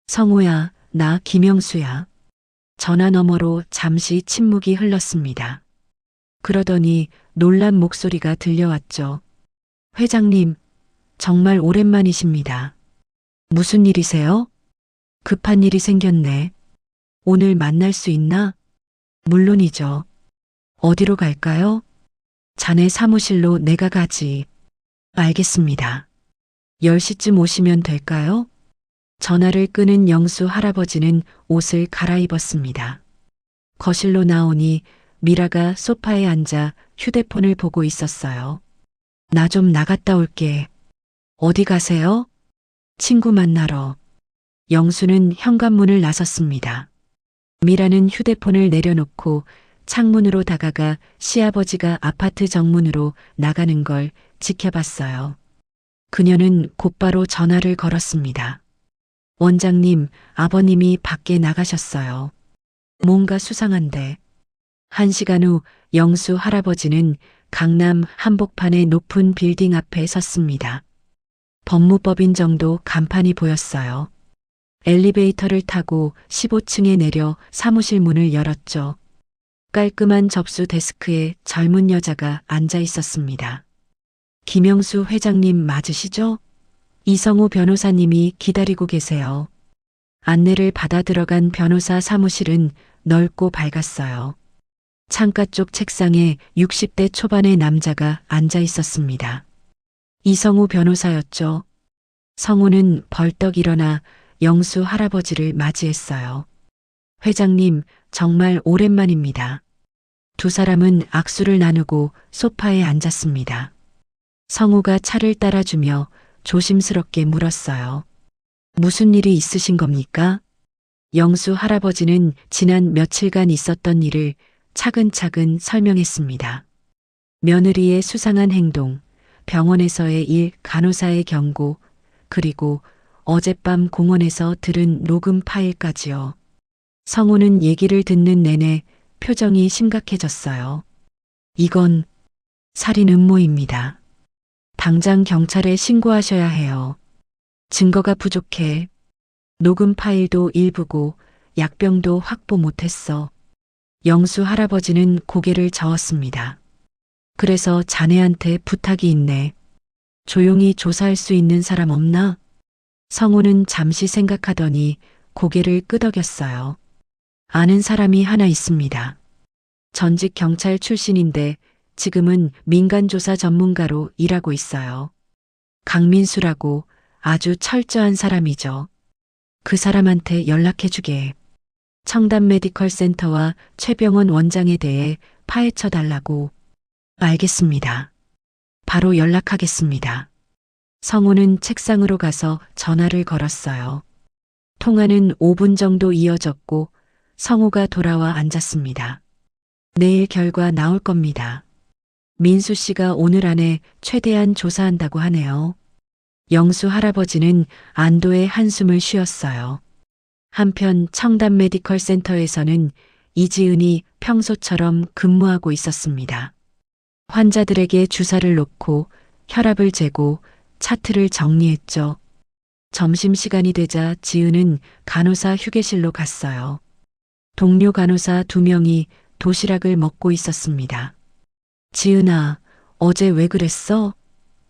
성우야, 나 김영수야. 전화 너머로 잠시 침묵이 흘렀습니다. 그러더니 놀란 목소리가 들려왔죠. 회장님, 정말 오랜만이십니다. 무슨 일이세요? 급한 일이 생겼네. 오늘 만날 수 있나? 물론이죠. 어디로 갈까요? 자네 사무실로 내가 가지. 알겠습니다. 10시쯤 오시면 될까요? 전화를 끄는 영수 할아버지는 옷을 갈아입었습니다. 거실로 나오니 미라가 소파에 앉아 휴대폰을 보고 있었어요. 나 좀 나갔다 올게. 어디 가세요? 친구 만나러. 영수는 현관문을 나섰습니다. 미라는 휴대폰을 내려놓고 창문으로 다가가 시아버지가 아파트 정문으로 나가는 걸 지켜봤어요. 그녀는 곧바로 전화를 걸었습니다. 원장님, 아버님이 밖에 나가셨어요. 뭔가 수상한데. 1시간 후 영수 할아버지는 강남 한복판의 높은 빌딩 앞에 섰습니다. 법무법인 정도 간판이 보였어요. 엘리베이터를 타고 15층에 내려 사무실 문을 열었죠. 깔끔한 접수 데스크에 젊은 여자가 앉아 있었습니다. 김영수 회장님 맞으시죠? 이성우 변호사님이 기다리고 계세요. 안내를 받아 들어간 변호사 사무실은 넓고 밝았어요. 창가 쪽 책상에 60대 초반의 남자가 앉아 있었습니다. 이성우 변호사였죠. 성우는 벌떡 일어나 영수 할아버지를 맞이했어요. 회장님, 정말 오랜만입니다. 두 사람은 악수를 나누고 소파에 앉았습니다. 성우가 차를 따라주며 조심스럽게 물었어요. 무슨 일이 있으신 겁니까? 영수 할아버지는 지난 며칠간 있었던 일을 차근차근 설명했습니다. 며느리의 수상한 행동, 병원에서의 일, 간호사의 경고, 그리고 어젯밤 공원에서 들은 녹음 파일까지요. 성우는 얘기를 듣는 내내 표정이 심각해졌어요. 이건 살인 음모입니다. 당장 경찰에 신고하셔야 해요. 증거가 부족해. 녹음 파일도 일부고 약병도 확보 못했어. 영수 할아버지는 고개를 저었습니다. 그래서 자네한테 부탁이 있네. 조용히 조사할 수 있는 사람 없나? 성우는 잠시 생각하더니 고개를 끄덕였어요. 아는 사람이 하나 있습니다. 전직 경찰 출신인데 지금은 민간조사 전문가로 일하고 있어요. 강민수라고 아주 철저한 사람이죠. 그 사람한테 연락해주게. 청담 메디컬 센터와 최병원 원장에 대해 파헤쳐 달라고. 알겠습니다. 바로 연락하겠습니다. 성우는 책상으로 가서 전화를 걸었어요. 통화는 5분 정도 이어졌고 성우가 돌아와 앉았습니다. 내일 결과 나올 겁니다. 민수 씨가 오늘 안에 최대한 조사한다고 하네요. 영수 할아버지는 안도의 한숨을 쉬었어요. 한편 청담 메디컬 센터에서는 이지은이 평소처럼 근무하고 있었습니다. 환자들에게 주사를 놓고 혈압을 재고 차트를 정리했죠. 점심시간이 되자 지은은 간호사 휴게실로 갔어요. 동료 간호사 2명이 도시락을 먹고 있었습니다. 지은아, 어제 왜 그랬어?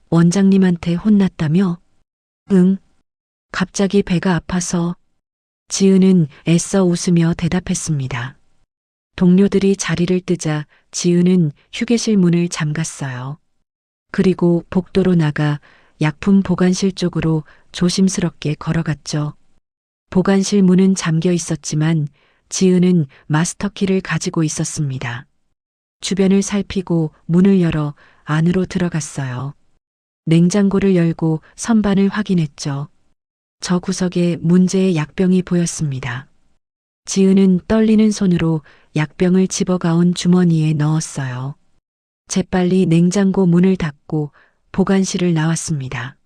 원장님한테 혼났다며? 응. 갑자기 배가 아파서. 지은은 애써 웃으며 대답했습니다. 동료들이 자리를 뜨자 지은은 휴게실 문을 잠갔어요. 그리고 복도로 나가 약품 보관실 쪽으로 조심스럽게 걸어갔죠. 보관실 문은 잠겨 있었지만 지은은 마스터키를 가지고 있었습니다. 주변을 살피고 문을 열어 안으로 들어갔어요. 냉장고를 열고 선반을 확인했죠. 저 구석에 문제의 약병이 보였습니다. 지은은 떨리는 손으로 약병을 집어가온 주머니에 넣었어요. 재빨리 냉장고 문을 닫고 보관실을 나왔습니다.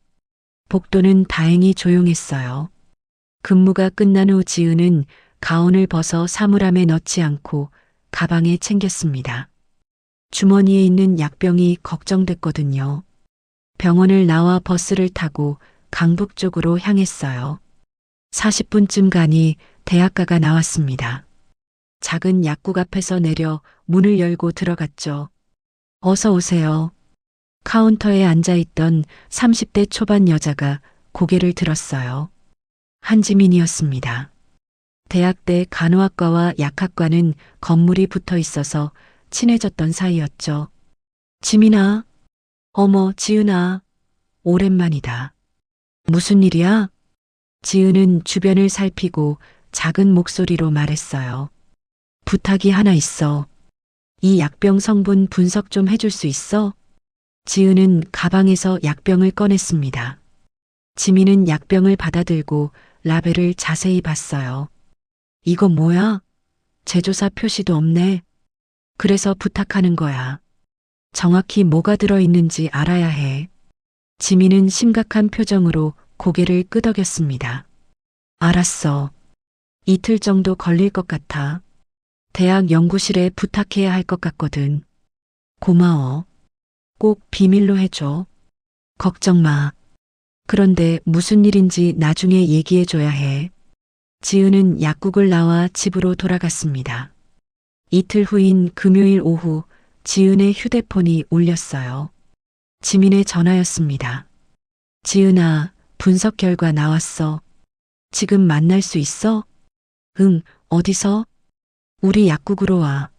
복도는 다행히 조용했어요. 근무가 끝난 후 지은은 가운을 벗어 사물함에 넣지 않고 가방에 챙겼습니다. 주머니에 있는 약병이 걱정됐거든요. 병원을 나와 버스를 타고 강북 쪽으로 향했어요. 40분쯤 가니 대학가가 나왔습니다. 작은 약국 앞에서 내려 문을 열고 들어갔죠. 어서 오세요. 카운터에 앉아있던 30대 초반 여자가 고개를 들었어요. 한지민이었습니다. 대학 때 간호학과와 약학과는 건물이 붙어 있어서 친해졌던 사이였죠. 지민아, 어머, 지은아, 오랜만이다. 무슨 일이야? 지은은 주변을 살피고 작은 목소리로 말했어요. 부탁이 하나 있어. 이 약병 성분 분석 좀 해줄 수 있어? 지은은 가방에서 약병을 꺼냈습니다. 지민은 약병을 받아들고 라벨을 자세히 봤어요. 이거 뭐야? 제조사 표시도 없네. 그래서 부탁하는 거야. 정확히 뭐가 들어있는지 알아야 해. 지민은 심각한 표정으로 고개를 끄덕였습니다. 알았어. 이틀 정도 걸릴 것 같아. 대학 연구실에 부탁해야 할 것 같거든. 고마워. 꼭 비밀로 해줘. 걱정 마. 그런데 무슨 일인지 나중에 얘기해줘야 해. 지은은 약국을 나와 집으로 돌아갔습니다. 이틀 후인 금요일 오후 지은의 휴대폰이 울렸어요. 지민의 전화였습니다. 지은아, 분석 결과 나왔어. 지금 만날 수 있어? 응, 어디서? 우리 약국으로 와.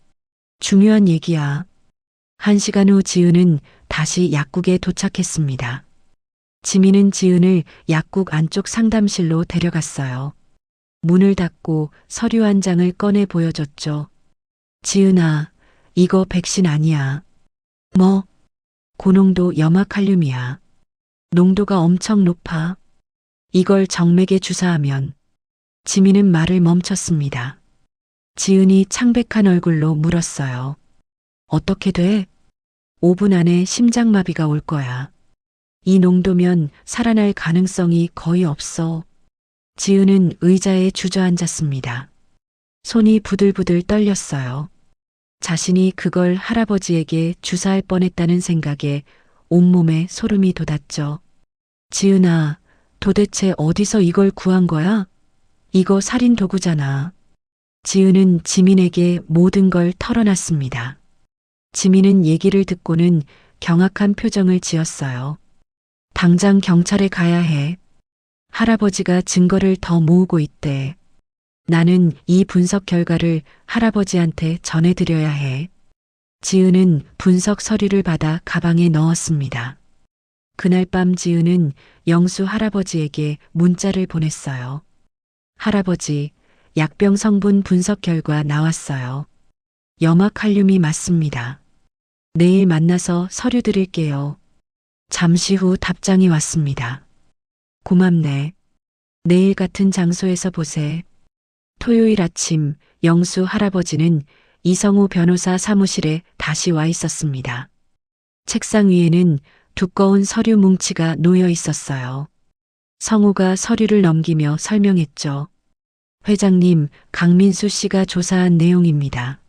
중요한 얘기야. 1시간 후 지은은 다시 약국에 도착했습니다. 지민은 지은을 약국 안쪽 상담실로 데려갔어요. 문을 닫고 서류 한 장을 꺼내 보여줬죠. 지은아, 이거 백신 아니야. 뭐? 고농도 염화칼륨이야. 농도가 엄청 높아. 이걸 정맥에 주사하면. 지민은 말을 멈췄습니다. 지은이 창백한 얼굴로 물었어요. 어떻게 돼? 5분 안에 심장마비가 올 거야. 이 농도면 살아날 가능성이 거의 없어. 지은은 의자에 주저앉았습니다. 손이 부들부들 떨렸어요. 자신이 그걸 할아버지에게 주사할 뻔했다는 생각에 온몸에 소름이 돋았죠. 지은아, 도대체 어디서 이걸 구한 거야? 이거 살인 도구잖아. 지은은 지민에게 모든 걸 털어놨습니다. 지민은 얘기를 듣고는 경악한 표정을 지었어요. 당장 경찰에 가야 해. 할아버지가 증거를 더 모으고 있대. 나는 이 분석 결과를 할아버지한테 전해드려야 해. 지은은 분석 서류를 받아 가방에 넣었습니다. 그날 밤 지은은 영수 할아버지에게 문자를 보냈어요. 할아버지, 약병 성분 분석 결과 나왔어요. 염화칼륨이 맞습니다. 내일 만나서 서류 드릴게요. 잠시 후 답장이 왔습니다. 고맙네. 내일 같은 장소에서 보세. 토요일 아침 영수 할아버지는 이성우 변호사 사무실에 다시 와 있었습니다. 책상 위에는 두꺼운 서류 뭉치가 놓여 있었어요. 성우가 서류를 넘기며 설명했죠. 회장님, 강민수 씨가 조사한 내용입니다.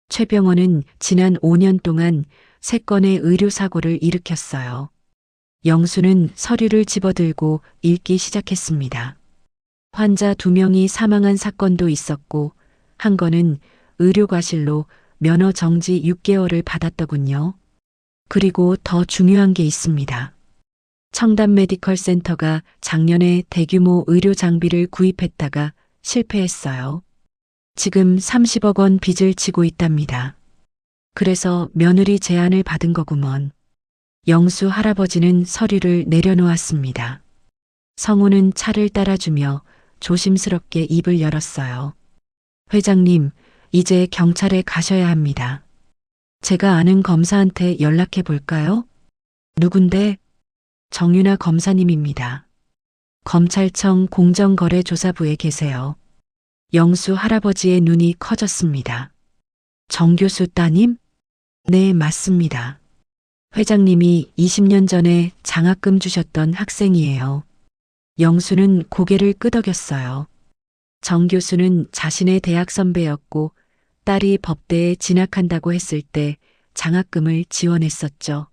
최 병원은 지난 5년 동안 3건의 의료사고를 일으켰어요. 영수는 서류를 집어들고 읽기 시작했습니다. 환자 2명이 사망한 사건도 있었고, 한 건은 의료과실로 면허 정지 6개월을 받았더군요. 그리고 더 중요한 게 있습니다. 청담 메디컬 센터가 작년에 대규모 의료 장비를 구입했다가 실패했어요. 지금 30억 원 빚을 지고 있답니다. 그래서 며느리 제안을 받은 거구먼. 영수 할아버지는 서류를 내려놓았습니다. 성우는 차를 따라주며 조심스럽게 입을 열었어요. 회장님, 이제 경찰에 가셔야 합니다. 제가 아는 검사한테 연락해 볼까요? 누군데? 정윤아 검사님입니다. 검찰청 공정거래조사부에 계세요. 영수 할아버지의 눈이 커졌습니다. 정 교수 따님? 네, 맞습니다. 회장님이 20년 전에 장학금 주셨던 학생이에요. 영수는 고개를 끄덕였어요. 정 교수는 자신의 대학 선배였고 딸이 법대에 진학한다고 했을 때 장학금을 지원했었죠.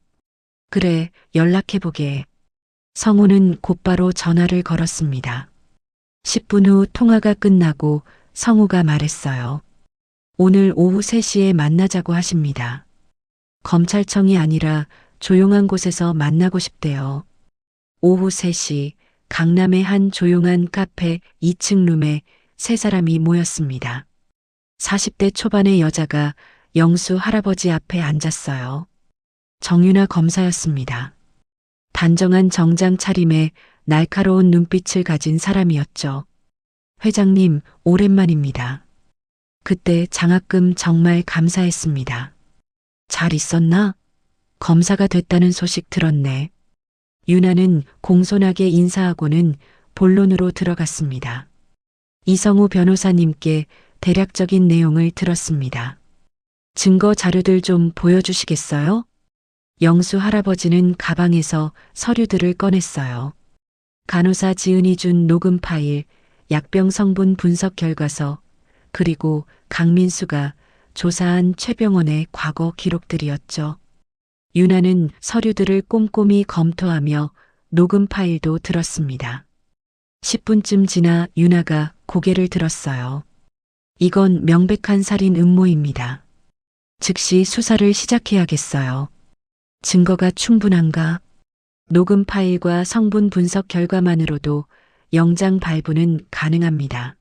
그래, 연락해보게. 성우는 곧바로 전화를 걸었습니다. 10분 후 통화가 끝나고 성우가 말했어요. 오늘 오후 3시에 만나자고 하십니다. 검찰청이 아니라 조용한 곳에서 만나고 싶대요. 오후 3시 강남의 한 조용한 카페 2층 룸에 세 사람이 모였습니다. 40대 초반의 여자가 영수 할아버지 앞에 앉았어요. 정윤아 검사였습니다. 단정한 정장 차림에 날카로운 눈빛을 가진 사람이었죠. 회장님, 오랜만입니다. 그때 장학금 정말 감사했습니다. 잘 있었나? 검사가 됐다는 소식 들었네. 유나는 공손하게 인사하고는 본론으로 들어갔습니다. 이성우 변호사님께 대략적인 내용을 들었습니다. 증거 자료들 좀 보여주시겠어요? 영수 할아버지는 가방에서 서류들을 꺼냈어요. 간호사 지은이 준 녹음 파일, 약병 성분 분석 결과서, 그리고 강민수가 조사한 최병원의 과거 기록들이었죠. 유나는 서류들을 꼼꼼히 검토하며 녹음 파일도 들었습니다. 10분쯤 지나 유나가 고개를 들었어요. 이건 명백한 살인 음모입니다. 즉시 수사를 시작해야겠어요. 증거가 충분한가? 녹음 파일과 성분 분석 결과만으로도 영장 발부는 가능합니다.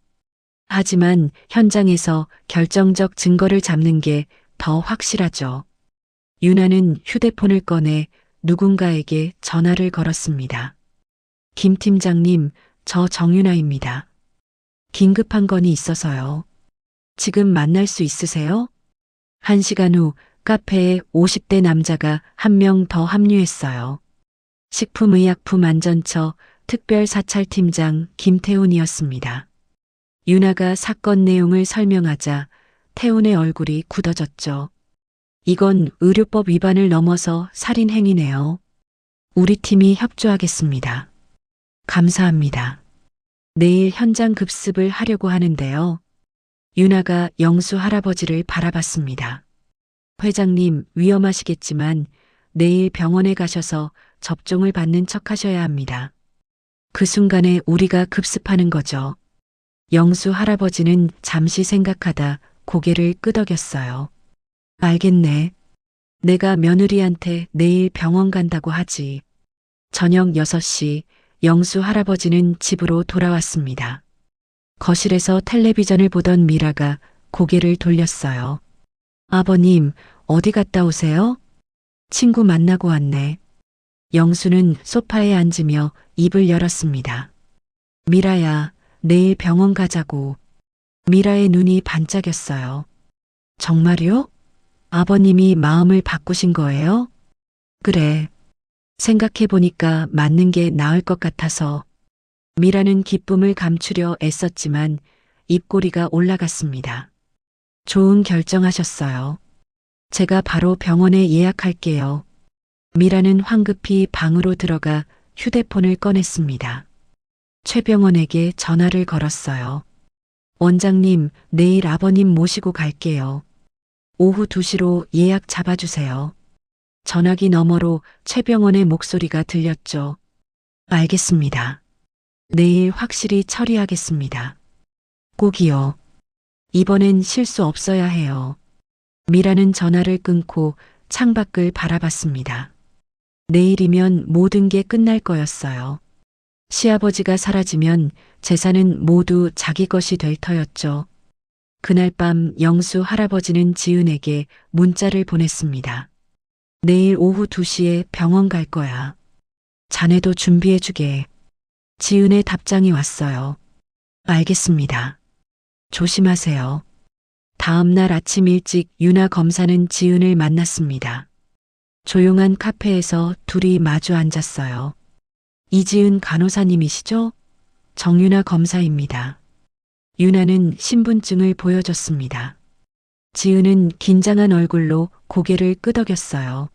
하지만 현장에서 결정적 증거를 잡는 게 더 확실하죠. 유나는 휴대폰을 꺼내 누군가에게 전화를 걸었습니다. 김 팀장님, 저 정윤아입니다. 긴급한 건이 있어서요. 지금 만날 수 있으세요? 1시간 후 카페에 50대 남자가 한 명 더 합류했어요. 식품의약품안전처 특별사찰팀장 김태훈이었습니다. 유나가 사건 내용을 설명하자 태훈의 얼굴이 굳어졌죠. 이건 의료법 위반을 넘어서 살인 행위네요. 우리 팀이 협조하겠습니다. 감사합니다. 내일 현장 급습을 하려고 하는데요. 유나가 영수 할아버지를 바라봤습니다. 회장님, 위험하시겠지만 내일 병원에 가셔서 접종을 받는 척 하셔야 합니다. 그 순간에 우리가 급습하는 거죠. 영수 할아버지는 잠시 생각하다 고개를 끄덕였어요. 알겠네. 내가 며느리한테 내일 병원 간다고 하지. 저녁 6시 영수 할아버지는 집으로 돌아왔습니다. 거실에서 텔레비전을 보던 미라가 고개를 돌렸어요. 아버님, 어디 갔다 오세요? 친구 만나고 왔네. 영수는 소파에 앉으며 입을 열었습니다. 미라야, 내일 병원 가자고. 미라의 눈이 반짝였어요. 정말요? 아버님이 마음을 바꾸신 거예요? 그래. 생각해보니까 맞는 게 나을 것 같아서. 미라는 기쁨을 감추려 애썼지만 입꼬리가 올라갔습니다. 좋은 결정하셨어요. 제가 바로 병원에 예약할게요. 미라는 황급히 방으로 들어가 휴대폰을 꺼냈습니다. 최병원에게 전화를 걸었어요. 원장님, 내일 아버님 모시고 갈게요. 오후 2시로 예약 잡아주세요. 전화기 너머로 최병원의 목소리가 들렸죠. 알겠습니다. 내일 확실히 처리하겠습니다. 꼭이요. 이번엔 실수 없어야 해요. 미라는 전화를 끊고 창밖을 바라봤습니다. 내일이면 모든 게 끝날 거였어요. 시아버지가 사라지면 재산은 모두 자기 것이 될 터였죠. 그날 밤 영수 할아버지는 지은에게 문자를 보냈습니다. 내일 오후 2시에 병원 갈 거야. 자네도 준비해주게. 지은의 답장이 왔어요. 알겠습니다. 조심하세요. 다음 날 아침 일찍 유나 검사는 지은을 만났습니다. 조용한 카페에서 둘이 마주 앉았어요. 이지은 간호사님이시죠? 정윤아 검사입니다. 유나는 신분증을 보여줬습니다. 지은은 긴장한 얼굴로 고개를 끄덕였어요.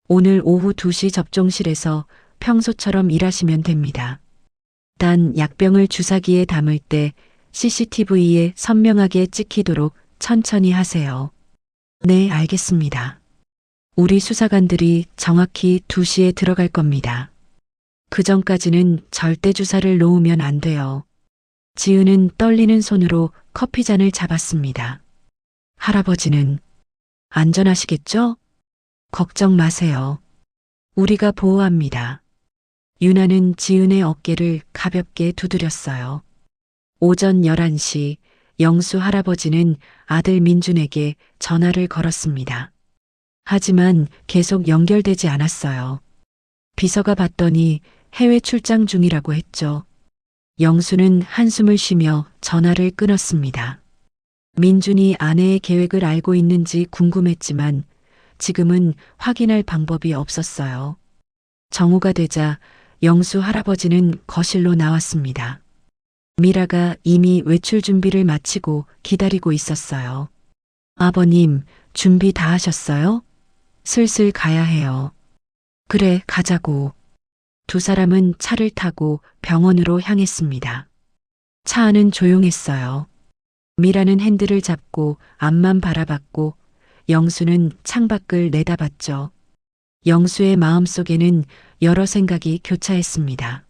오늘 오후 2시 접종실에서 평소처럼 일하시면 됩니다. 단 약병을 주사기에 담을 때 CCTV에 선명하게 찍히도록 천천히 하세요. 네, 알겠습니다. 우리 수사관들이 정확히 2시에 들어갈 겁니다. 그 전까지는 절대 주사를 놓으면 안 돼요. 지은은 떨리는 손으로 커피잔을 잡았습니다. 할아버지는 안전하시겠죠? 걱정 마세요. 우리가 보호합니다. 유나는 지은의 어깨를 가볍게 두드렸어요. 오전 11시 영수 할아버지는 아들 민준에게 전화를 걸었습니다. 하지만 계속 연결되지 않았어요. 비서가 받더니 해외 출장 중이라고 했죠. 영수는 한숨을 쉬며 전화를 끊었습니다. 민준이 아내의 계획을 알고 있는지 궁금했지만 지금은 확인할 방법이 없었어요. 정오가 되자 영수 할아버지는 거실로 나왔습니다. 미라가 이미 외출 준비를 마치고 기다리고 있었어요. 아버님, 준비 다 하셨어요? 슬슬 가야 해요. 그래, 가자고. 두 사람은 차를 타고 병원으로 향했습니다. 차 안은 조용했어요. 미라는 핸들을 잡고 앞만 바라봤고 영수는 창밖을 내다봤죠. 영수의 마음속에는 여러 생각이 교차했습니다.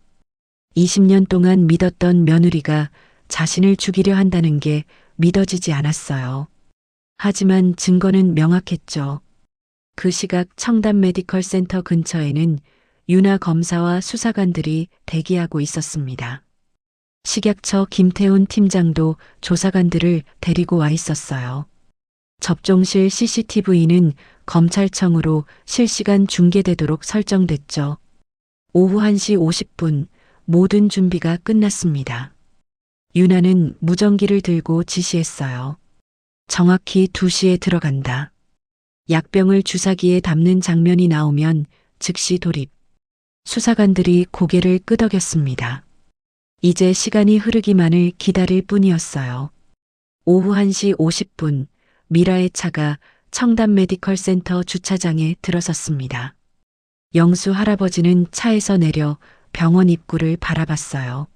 20년 동안 믿었던 며느리가 자신을 죽이려 한다는 게 믿어지지 않았어요. 하지만 증거는 명확했죠. 그 시각 청담 메디컬 센터 근처에는 윤아 검사와 수사관들이 대기하고 있었습니다. 식약처 김태훈 팀장도 조사관들을 데리고 와 있었어요. 접종실 CCTV는 검찰청으로 실시간 중계되도록 설정됐죠. 오후 1시 50분 모든 준비가 끝났습니다. 윤아는 무전기를 들고 지시했어요. 정확히 2시에 들어간다. 약병을 주사기에 담는 장면이 나오면 즉시 돌입. 수사관들이 고개를 끄덕였습니다. 이제 시간이 흐르기만을 기다릴 뿐이었어요. 오후 1시 50분 미라의 차가 청담 메디컬 센터 주차장에 들어섰습니다. 영수 할아버지는 차에서 내려 병원 입구를 바라봤어요.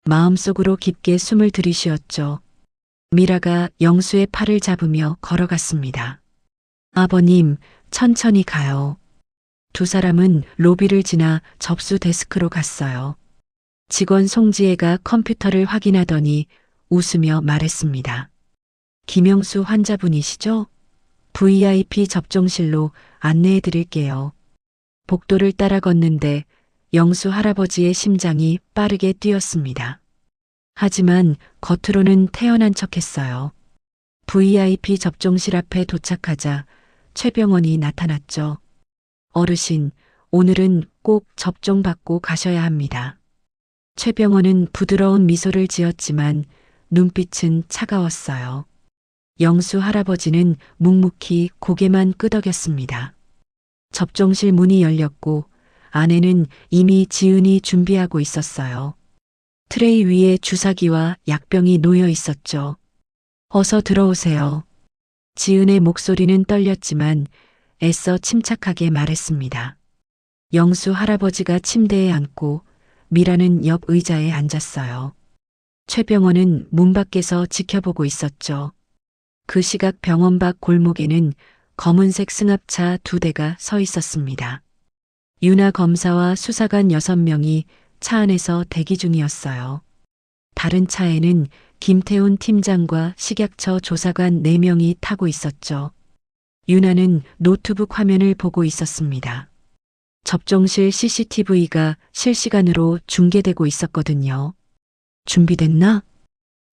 마음속으로 깊게 숨을 들이쉬었죠. 미라가 영수의 팔을 잡으며 걸어갔습니다. 아버님, 천천히 가요. 두 사람은 로비를 지나 접수 데스크로 갔어요. 직원 송지혜가 컴퓨터를 확인하더니 웃으며 말했습니다. 김영수 환자분이시죠? VIP 접종실로 안내해 드릴게요. 복도를 따라 걷는데 영수 할아버지의 심장이 빠르게 뛰었습니다. 하지만 겉으로는 태연한 척했어요. VIP 접종실 앞에 도착하자 최병원이 나타났죠. 어르신, 오늘은 꼭 접종받고 가셔야 합니다. 최병원은 부드러운 미소를 지었지만 눈빛은 차가웠어요. 영수 할아버지는 묵묵히 고개만 끄덕였습니다. 접종실 문이 열렸고 안에는 이미 지은이 준비하고 있었어요. 트레이 위에 주사기와 약병이 놓여 있었죠. 어서 들어오세요. 지은의 목소리는 떨렸지만 애써 침착하게 말했습니다. 영수 할아버지가 침대에 앉고 미라는 옆 의자에 앉았어요. 최병원은 문 밖에서 지켜보고 있었죠. 그 시각 병원 밖 골목에는 검은색 승합차 2대가 서 있었습니다. 윤아 검사와 수사관 6명이 차 안에서 대기 중이었어요. 다른 차에는 김태훈 팀장과 식약처 조사관 4명이 타고 있었죠. 윤아는 노트북 화면을 보고 있었습니다. 접종실 CCTV가 실시간으로 중계되고 있었거든요. 준비됐나?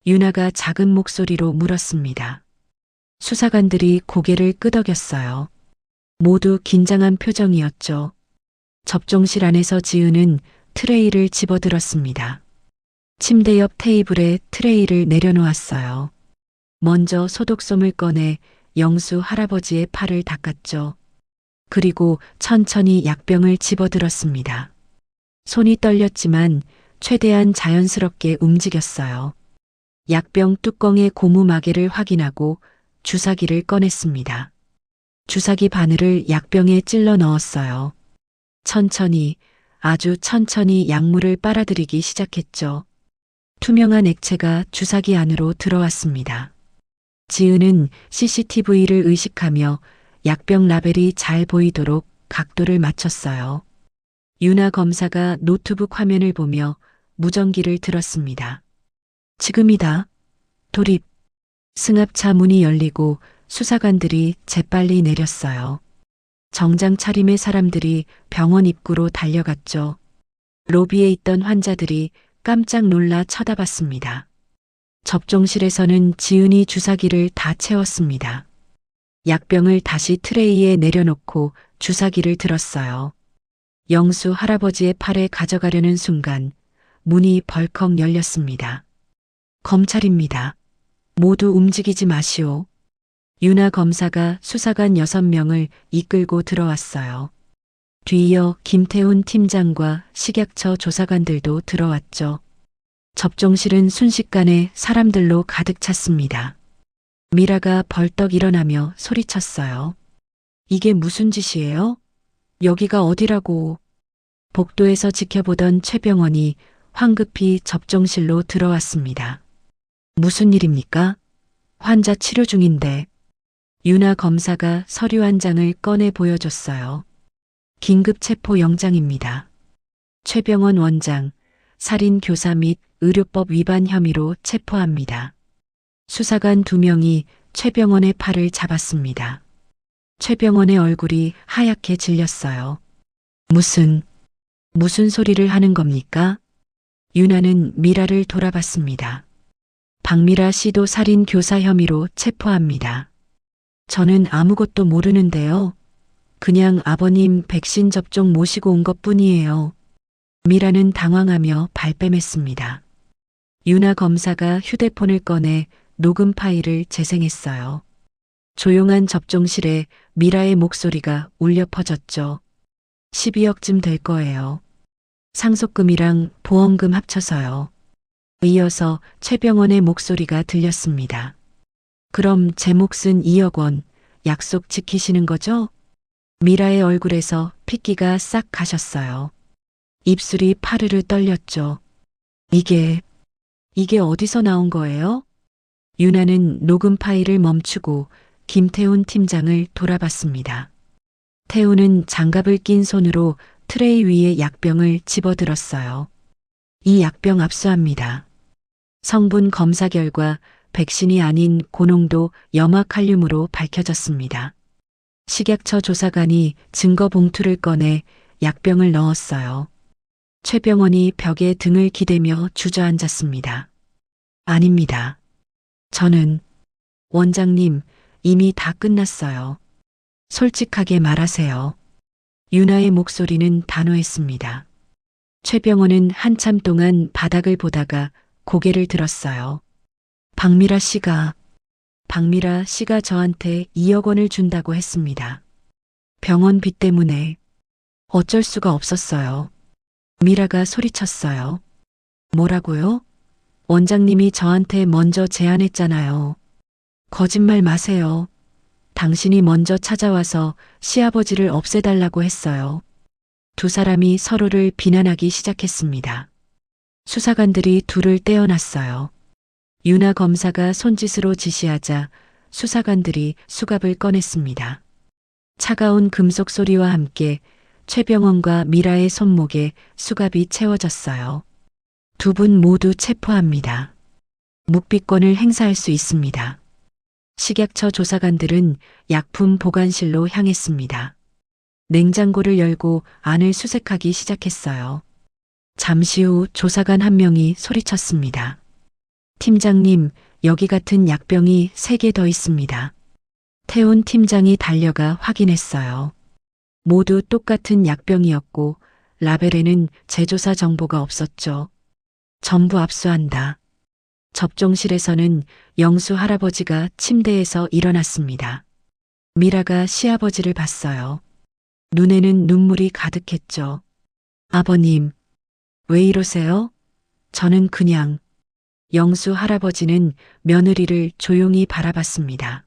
윤아가 작은 목소리로 물었습니다. 수사관들이 고개를 끄덕였어요. 모두 긴장한 표정이었죠. 접종실 안에서 지은은 트레이를 집어들었습니다. 침대 옆 테이블에 트레이를 내려놓았어요. 먼저 소독솜을 꺼내 영수 할아버지의 팔을 닦았죠. 그리고 천천히 약병을 집어들었습니다. 손이 떨렸지만 최대한 자연스럽게 움직였어요. 약병 뚜껑의 고무 마개를 확인하고 주사기를 꺼냈습니다. 주사기 바늘을 약병에 찔러 넣었어요. 천천히, 아주 천천히 약물을 빨아들이기 시작했죠. 투명한 액체가 주사기 안으로 들어왔습니다. 지은은 CCTV를 의식하며 약병 라벨이 잘 보이도록 각도를 맞췄어요. 윤아 검사가 노트북 화면을 보며 무전기를 들었습니다. 지금이다. 돌입. 승합차 문이 열리고 수사관들이 재빨리 내렸어요. 정장 차림의 사람들이 병원 입구로 달려갔죠. 로비에 있던 환자들이 깜짝 놀라 쳐다봤습니다. 접종실에서는 지은이 주사기를 다 채웠습니다. 약병을 다시 트레이에 내려놓고 주사기를 들었어요. 영수 할아버지의 팔에 가져가려는 순간 문이 벌컥 열렸습니다. 검찰입니다. 모두 움직이지 마시오. 윤아 검사가 수사관 6명을 이끌고 들어왔어요. 뒤이어 김태훈 팀장과 식약처 조사관들도 들어왔죠. 접종실은 순식간에 사람들로 가득 찼습니다. 미라가 벌떡 일어나며 소리쳤어요. 이게 무슨 짓이에요? 여기가 어디라고? 복도에서 지켜보던 최병원이 황급히 접종실로 들어왔습니다. 무슨 일입니까? 환자 치료 중인데. 윤아 검사가 서류 한 장을 꺼내 보여줬어요. 긴급 체포 영장입니다. 최병원 원장, 살인 교사 및 의료법 위반 혐의로 체포합니다. 수사관 2명이 최병원의 팔을 잡았습니다. 최병원의 얼굴이 하얗게 질렸어요. 무슨 소리를 하는 겁니까? 윤아는 미라를 돌아봤습니다. 박미라 씨도 살인 교사 혐의로 체포합니다. 저는 아무것도 모르는데요. 그냥 아버님 백신 접종 모시고 온 것뿐이에요. 미라는 당황하며 발뺌했습니다. 윤아 검사가 휴대폰을 꺼내 녹음 파일을 재생했어요. 조용한 접종실에 미라의 목소리가 울려 퍼졌죠. 12억쯤 될 거예요. 상속금이랑 보험금 합쳐서요. 이어서 최병원의 목소리가 들렸습니다. 그럼 제 몫은 2억 원, 약속 지키시는 거죠? 미라의 얼굴에서 핏기가 싹 가셨어요. 입술이 파르르 떨렸죠. 이게 어디서 나온 거예요? 윤아는 녹음 파일을 멈추고 김태훈 팀장을 돌아봤습니다. 태훈은 장갑을 낀 손으로 트레이 위에 약병을 집어들었어요. 이 약병 압수합니다. 성분 검사 결과 백신이 아닌 고농도 염화칼륨으로 밝혀졌습니다. 식약처 조사관이 증거 봉투를 꺼내 약병을 넣었어요. 최병원이 벽에 등을 기대며 주저앉았습니다. 아닙니다. 저는 원장님 이미 다 끝났어요. 솔직하게 말하세요. 윤아의 목소리는 단호했습니다. 최병원은 한참 동안 바닥을 보다가 고개를 들었어요. 박미라 씨가 저한테 2억 원을 준다고 했습니다. 병원비 때문에 어쩔 수가 없었어요. 미라가 소리쳤어요. 뭐라고요? 원장님이 저한테 먼저 제안했잖아요. 거짓말 마세요. 당신이 먼저 찾아와서 시아버지를 없애달라고 했어요. 두 사람이 서로를 비난하기 시작했습니다. 수사관들이 둘을 떼어놨어요. 윤아 검사가 손짓으로 지시하자 수사관들이 수갑을 꺼냈습니다. 차가운 금속 소리와 함께 최병원과 미라의 손목에 수갑이 채워졌어요. 두 분 모두 체포합니다. 묵비권을 행사할 수 있습니다. 식약처 조사관들은 약품 보관실로 향했습니다. 냉장고를 열고 안을 수색하기 시작했어요. 잠시 후 조사관 한 명이 소리쳤습니다. 팀장님, 여기 같은 약병이 3개 더 있습니다. 태훈 팀장이 달려가 확인했어요. 모두 똑같은 약병이었고 라벨에는 제조사 정보가 없었죠. 전부 압수한다. 접종실에서는 영수 할아버지가 침대에서 일어났습니다. 미라가 시아버지를 봤어요. 눈에는 눈물이 가득했죠. 아버님, 왜 이러세요? 저는 그냥... 영수 할아버지는 며느리를 조용히 바라봤습니다.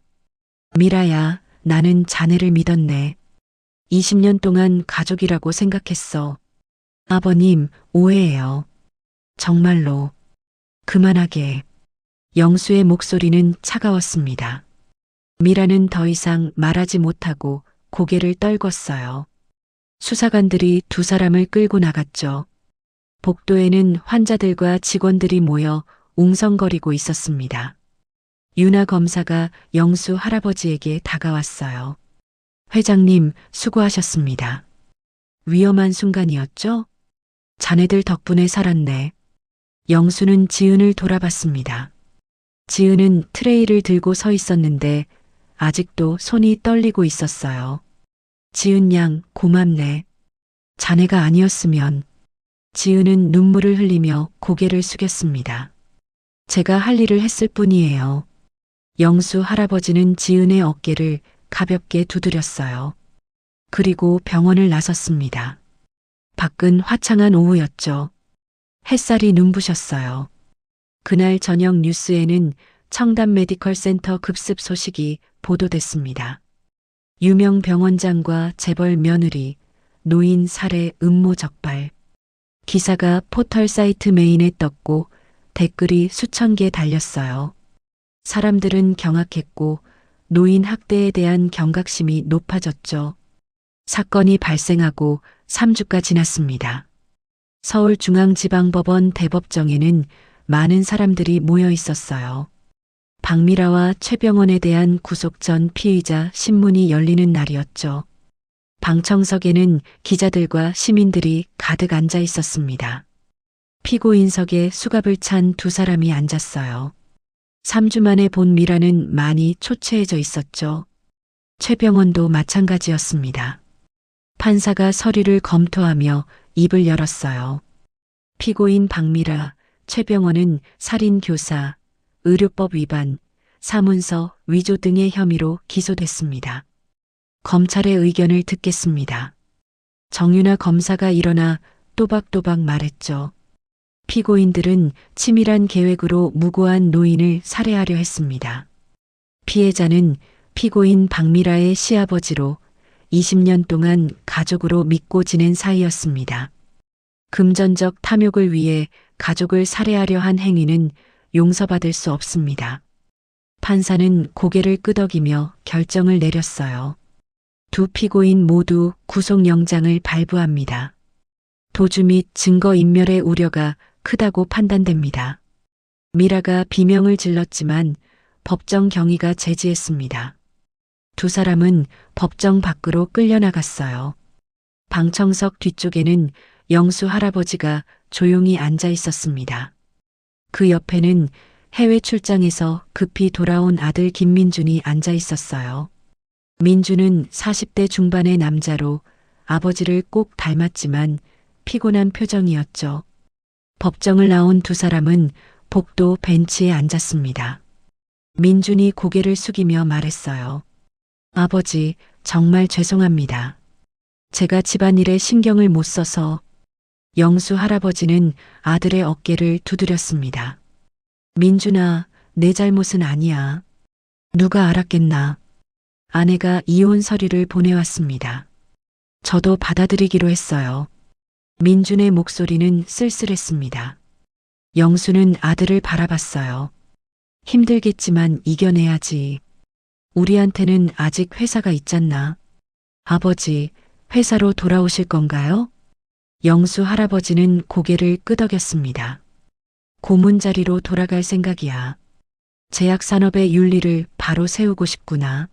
미라야, 나는 자네를 믿었네. 20년 동안 가족이라고 생각했어. 아버님, 오해예요. 정말로. 그만하게. 영수의 목소리는 차가웠습니다. 미라는 더 이상 말하지 못하고 고개를 떨궜어요. 수사관들이 두 사람을 끌고 나갔죠. 복도에는 환자들과 직원들이 모여 웅성거리고 있었습니다. 윤아 검사가 영수 할아버지에게 다가왔어요. 회장님, 수고하셨습니다. 위험한 순간이었죠? 자네들 덕분에 살았네. 영수는 지은을 돌아봤습니다. 지은은 트레이를 들고 서 있었는데 아직도 손이 떨리고 있었어요. 지은 양, 고맙네. 자네가 아니었으면. 지은은 눈물을 흘리며 고개를 숙였습니다. 제가 할 일을 했을 뿐이에요. 영수 할아버지는 지은의 어깨를 가볍게 두드렸어요. 그리고 병원을 나섰습니다. 밖은 화창한 오후였죠. 햇살이 눈부셨어요. 그날 저녁 뉴스에는 청담 메디컬 센터 급습 소식이 보도됐습니다. 유명 병원장과 재벌 며느리, 노인 살해 음모 적발. 기사가 포털 사이트 메인에 떴고 댓글이 수천 개 달렸어요. 사람들은 경악했고 노인 학대에 대한 경각심이 높아졌죠. 사건이 발생하고 3주가 지났습니다. 서울중앙지방법원 대법정에는 많은 사람들이 모여 있었어요. 박미라와 최병원에 대한 구속 전 피의자 신문이 열리는 날이었죠. 방청석에는 기자들과 시민들이 가득 앉아 있었습니다. 피고인석에 수갑을 찬 두 사람이 앉았어요. 3주 만에 본 미라는 많이 초췌해져 있었죠. 최병원도 마찬가지였습니다. 판사가 서류를 검토하며 입을 열었어요. 피고인 박미라, 최병원은 살인교사, 의료법 위반, 사문서 위조 등의 혐의로 기소됐습니다. 검찰의 의견을 듣겠습니다. 정윤아 검사가 일어나 또박또박 말했죠. 피고인들은 치밀한 계획으로 무고한 노인을 살해하려 했습니다. 피해자는 피고인 박미라의 시아버지로 20년 동안 가족으로 믿고 지낸 사이였습니다. 금전적 탐욕을 위해 가족을 살해하려 한 행위는 용서받을 수 없습니다. 판사는 고개를 끄덕이며 결정을 내렸어요. 두 피고인 모두 구속영장을 발부합니다. 도주 및 증거인멸의 우려가 크다고 판단됩니다. 미라가 비명을 질렀지만 법정 경위가 제지했습니다. 두 사람은 법정 밖으로 끌려나갔어요. 방청석 뒤쪽에는 영수 할아버지가 조용히 앉아 있었습니다. 그 옆에는 해외 출장에서 급히 돌아온 아들 김민준이 앉아 있었어요. 민준은 40대 중반의 남자로 아버지를 꼭 닮았지만 피곤한 표정이었죠. 법정을 나온 두 사람은 복도 벤치에 앉았습니다. 민준이 고개를 숙이며 말했어요. 아버지, 정말 죄송합니다. 제가 집안일에 신경을 못 써서. 영수 할아버지는 아들의 어깨를 두드렸습니다. 민준아, 내 잘못은 아니야. 누가 알았겠나. 아내가 이혼 서류를 보내왔습니다. 저도 받아들이기로 했어요. 민준의 목소리는 쓸쓸했습니다. 영수는 아들을 바라봤어요. 힘들겠지만 이겨내야지. 우리한테는 아직 회사가 있잖나. 아버지, 회사로 돌아오실 건가요? 영수 할아버지는 고개를 끄덕였습니다. 고문 자리로 돌아갈 생각이야. 제약산업의 윤리를 바로 세우고 싶구나.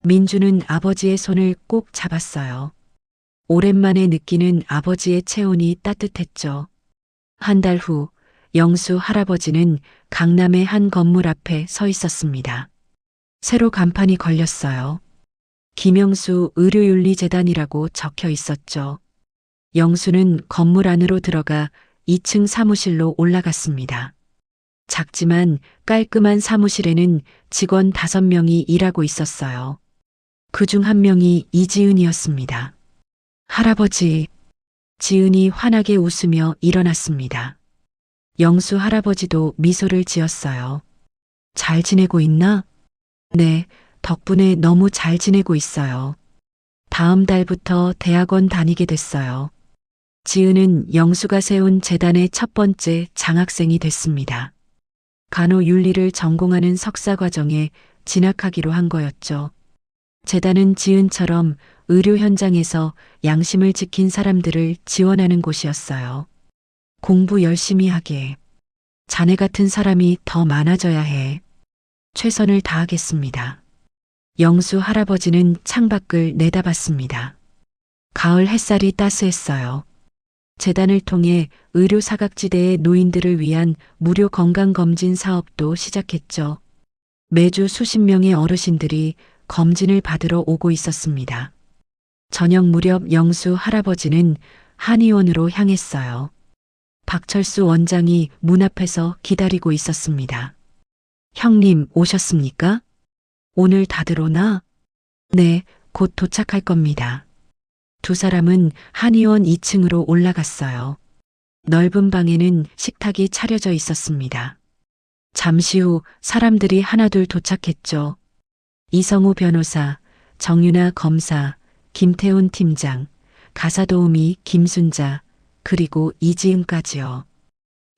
민주는 아버지의 손을 꼭 잡았어요. 오랜만에 느끼는 아버지의 체온이 따뜻했죠. 한 달 후 영수 할아버지는 강남의 한 건물 앞에 서 있었습니다. 새로 간판이 걸렸어요. 김영수 의료윤리재단이라고 적혀 있었죠. 영수는 건물 안으로 들어가 2층 사무실로 올라갔습니다. 작지만 깔끔한 사무실에는 직원 5명이 일하고 있었어요. 그중 한 명이 이지은이었습니다. 할아버지, 지은이 환하게 웃으며 일어났습니다. 영수 할아버지도 미소를 지었어요. 잘 지내고 있나? 네, 덕분에 너무 잘 지내고 있어요. 다음 달부터 대학원 다니게 됐어요. 지은은 영수가 세운 재단의 첫 번째 장학생이 됐습니다. 간호윤리를 전공하는 석사 과정에 진학하기로 한 거였죠. 재단은 지은처럼 의료 현장에서 양심을 지킨 사람들을 지원하는 곳이었어요. 공부 열심히 하게. 자네 같은 사람이 더 많아져야 해. 최선을 다하겠습니다. 영수 할아버지는 창밖을 내다봤습니다. 가을 햇살이 따스했어요. 재단을 통해 의료 사각지대의 노인들을 위한 무료 건강검진 사업도 시작했죠. 매주 수십 명의 어르신들이 검진을 받으러 오고 있었습니다. 저녁 무렵 영수 할아버지는 한의원으로 향했어요. 박철수 원장이 문 앞에서 기다리고 있었습니다. 형님 오셨습니까? 오늘 다들 오나? 네, 곧 도착할 겁니다. 두 사람은 한의원 2층으로 올라갔어요. 넓은 방에는 식탁이 차려져 있었습니다. 잠시 후 사람들이 하나둘 도착했죠. 이성우 변호사, 정윤아 검사, 김태훈 팀장, 가사도우미 김순자, 그리고 이지은까지요.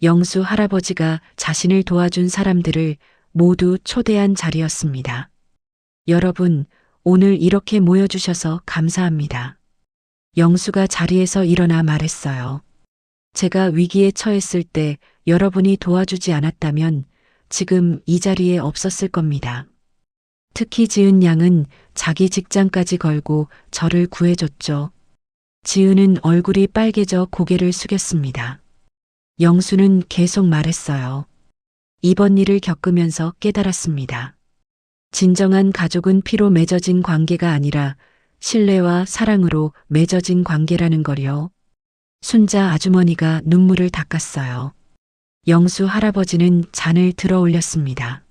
영수 할아버지가 자신을 도와준 사람들을 모두 초대한 자리였습니다. 여러분, 오늘 이렇게 모여주셔서 감사합니다. 영수가 자리에서 일어나 말했어요. 제가 위기에 처했을 때 여러분이 도와주지 않았다면 지금 이 자리에 없었을 겁니다. 특히 지은 양은 자기 직장까지 걸고 저를 구해줬죠. 지은은 얼굴이 빨개져 고개를 숙였습니다. 영수는 계속 말했어요. 이번 일을 겪으면서 깨달았습니다. 진정한 가족은 피로 맺어진 관계가 아니라 신뢰와 사랑으로 맺어진 관계라는 거요. 순자 아주머니가 눈물을 닦았어요. 영수 할아버지는 잔을 들어 올렸습니다.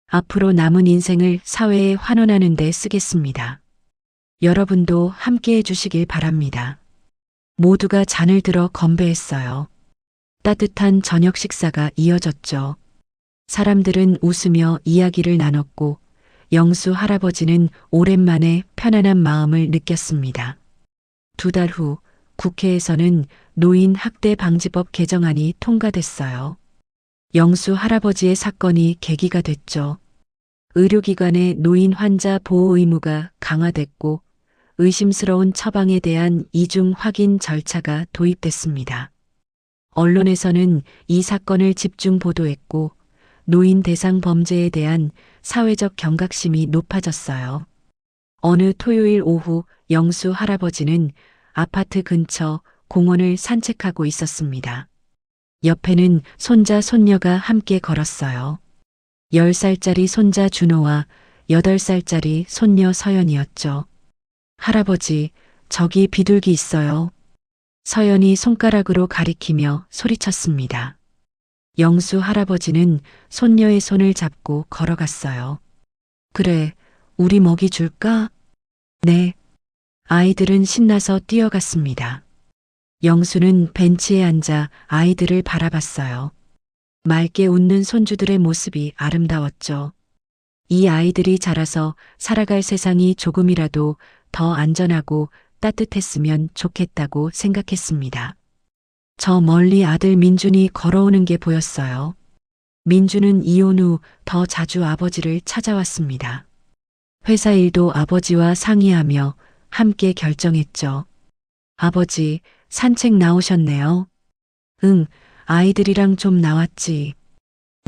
앞으로 남은 인생을 사회에 환원하는 데 쓰겠습니다. 여러분도 함께 해주시길 바랍니다. 모두가 잔을 들어 건배했어요. 따뜻한 저녁 식사가 이어졌죠. 사람들은 웃으며 이야기를 나눴고 영수 할아버지는 오랜만에 편안한 마음을 느꼈습니다. 2달 후 국회에서는 노인 학대 방지법 개정안이 통과됐어요. 영수 할아버지의 사건이 계기가 됐죠. 의료기관의 노인 환자 보호 의무가 강화됐고 의심스러운 처방에 대한 이중 확인 절차가 도입됐습니다. 언론에서는 이 사건을 집중 보도했고 노인 대상 범죄에 대한 사회적 경각심이 높아졌어요. 어느 토요일 오후 영수 할아버지는 아파트 근처 공원을 산책하고 있었습니다. 옆에는 손자 손녀가 함께 걸었어요. 10살짜리 손자 준호와 8살짜리 손녀 서연이었죠. 할아버지, 저기 비둘기 있어요. 서연이 손가락으로 가리키며 소리쳤습니다. 영수 할아버지는 손녀의 손을 잡고 걸어갔어요. 그래, 우리 먹이 줄까? 네. 아이들은 신나서 뛰어갔습니다. 영수는 벤치에 앉아 아이들을 바라봤어요. 맑게 웃는 손주들의 모습이 아름다웠죠. 이 아이들이 자라서 살아갈 세상이 조금이라도 더 안전하고 따뜻했으면 좋겠다고 생각했습니다. 저 멀리 아들 민준이 걸어오는 게 보였어요. 민준은 이혼 후 더 자주 아버지를 찾아왔습니다. 회사 일도 아버지와 상의하며 함께 결정했죠. 아버지, 산책 나오셨네요. 응, 아이들이랑 좀 나왔지.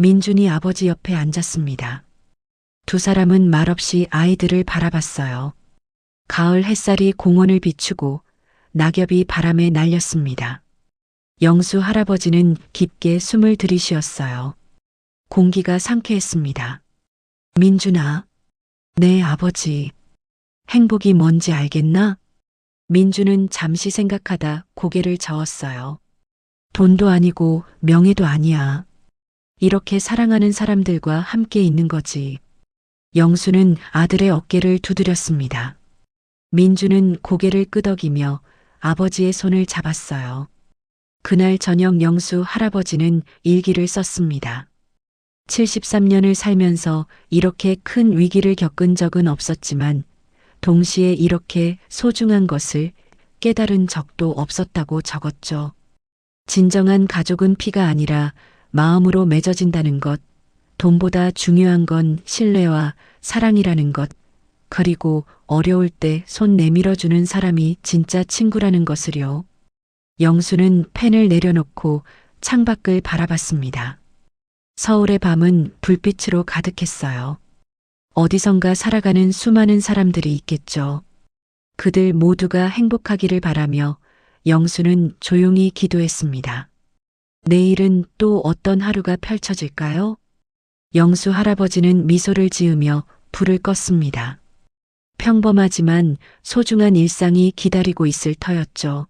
민준이 아버지 옆에 앉았습니다. 두 사람은 말없이 아이들을 바라봤어요. 가을 햇살이 공원을 비추고 낙엽이 바람에 날렸습니다. 영수 할아버지는 깊게 숨을 들이쉬었어요. 공기가 상쾌했습니다. 민준아. 네, 아버지. 행복이 뭔지 알겠나? 민준은 잠시 생각하다 고개를 저었어요. 돈도 아니고 명예도 아니야. 이렇게 사랑하는 사람들과 함께 있는 거지. 영수는 아들의 어깨를 두드렸습니다. 민준은 고개를 끄덕이며 아버지의 손을 잡았어요. 그날 저녁 영수 할아버지는 일기를 썼습니다. 73년을 살면서 이렇게 큰 위기를 겪은 적은 없었지만 동시에 이렇게 소중한 것을 깨달은 적도 없었다고 적었죠. 진정한 가족은 피가 아니라 마음으로 맺어진다는 것, 돈보다 중요한 건 신뢰와 사랑이라는 것, 그리고 어려울 때 손 내밀어주는 사람이 진짜 친구라는 것을요. 영수는 펜을 내려놓고 창밖을 바라봤습니다. 서울의 밤은 불빛으로 가득했어요. 어디선가 살아가는 수많은 사람들이 있겠죠. 그들 모두가 행복하기를 바라며 영수는 조용히 기도했습니다. 내일은 또 어떤 하루가 펼쳐질까요? 영수 할아버지는 미소를 지으며 불을 껐습니다. 평범하지만 소중한 일상이 기다리고 있을 터였죠.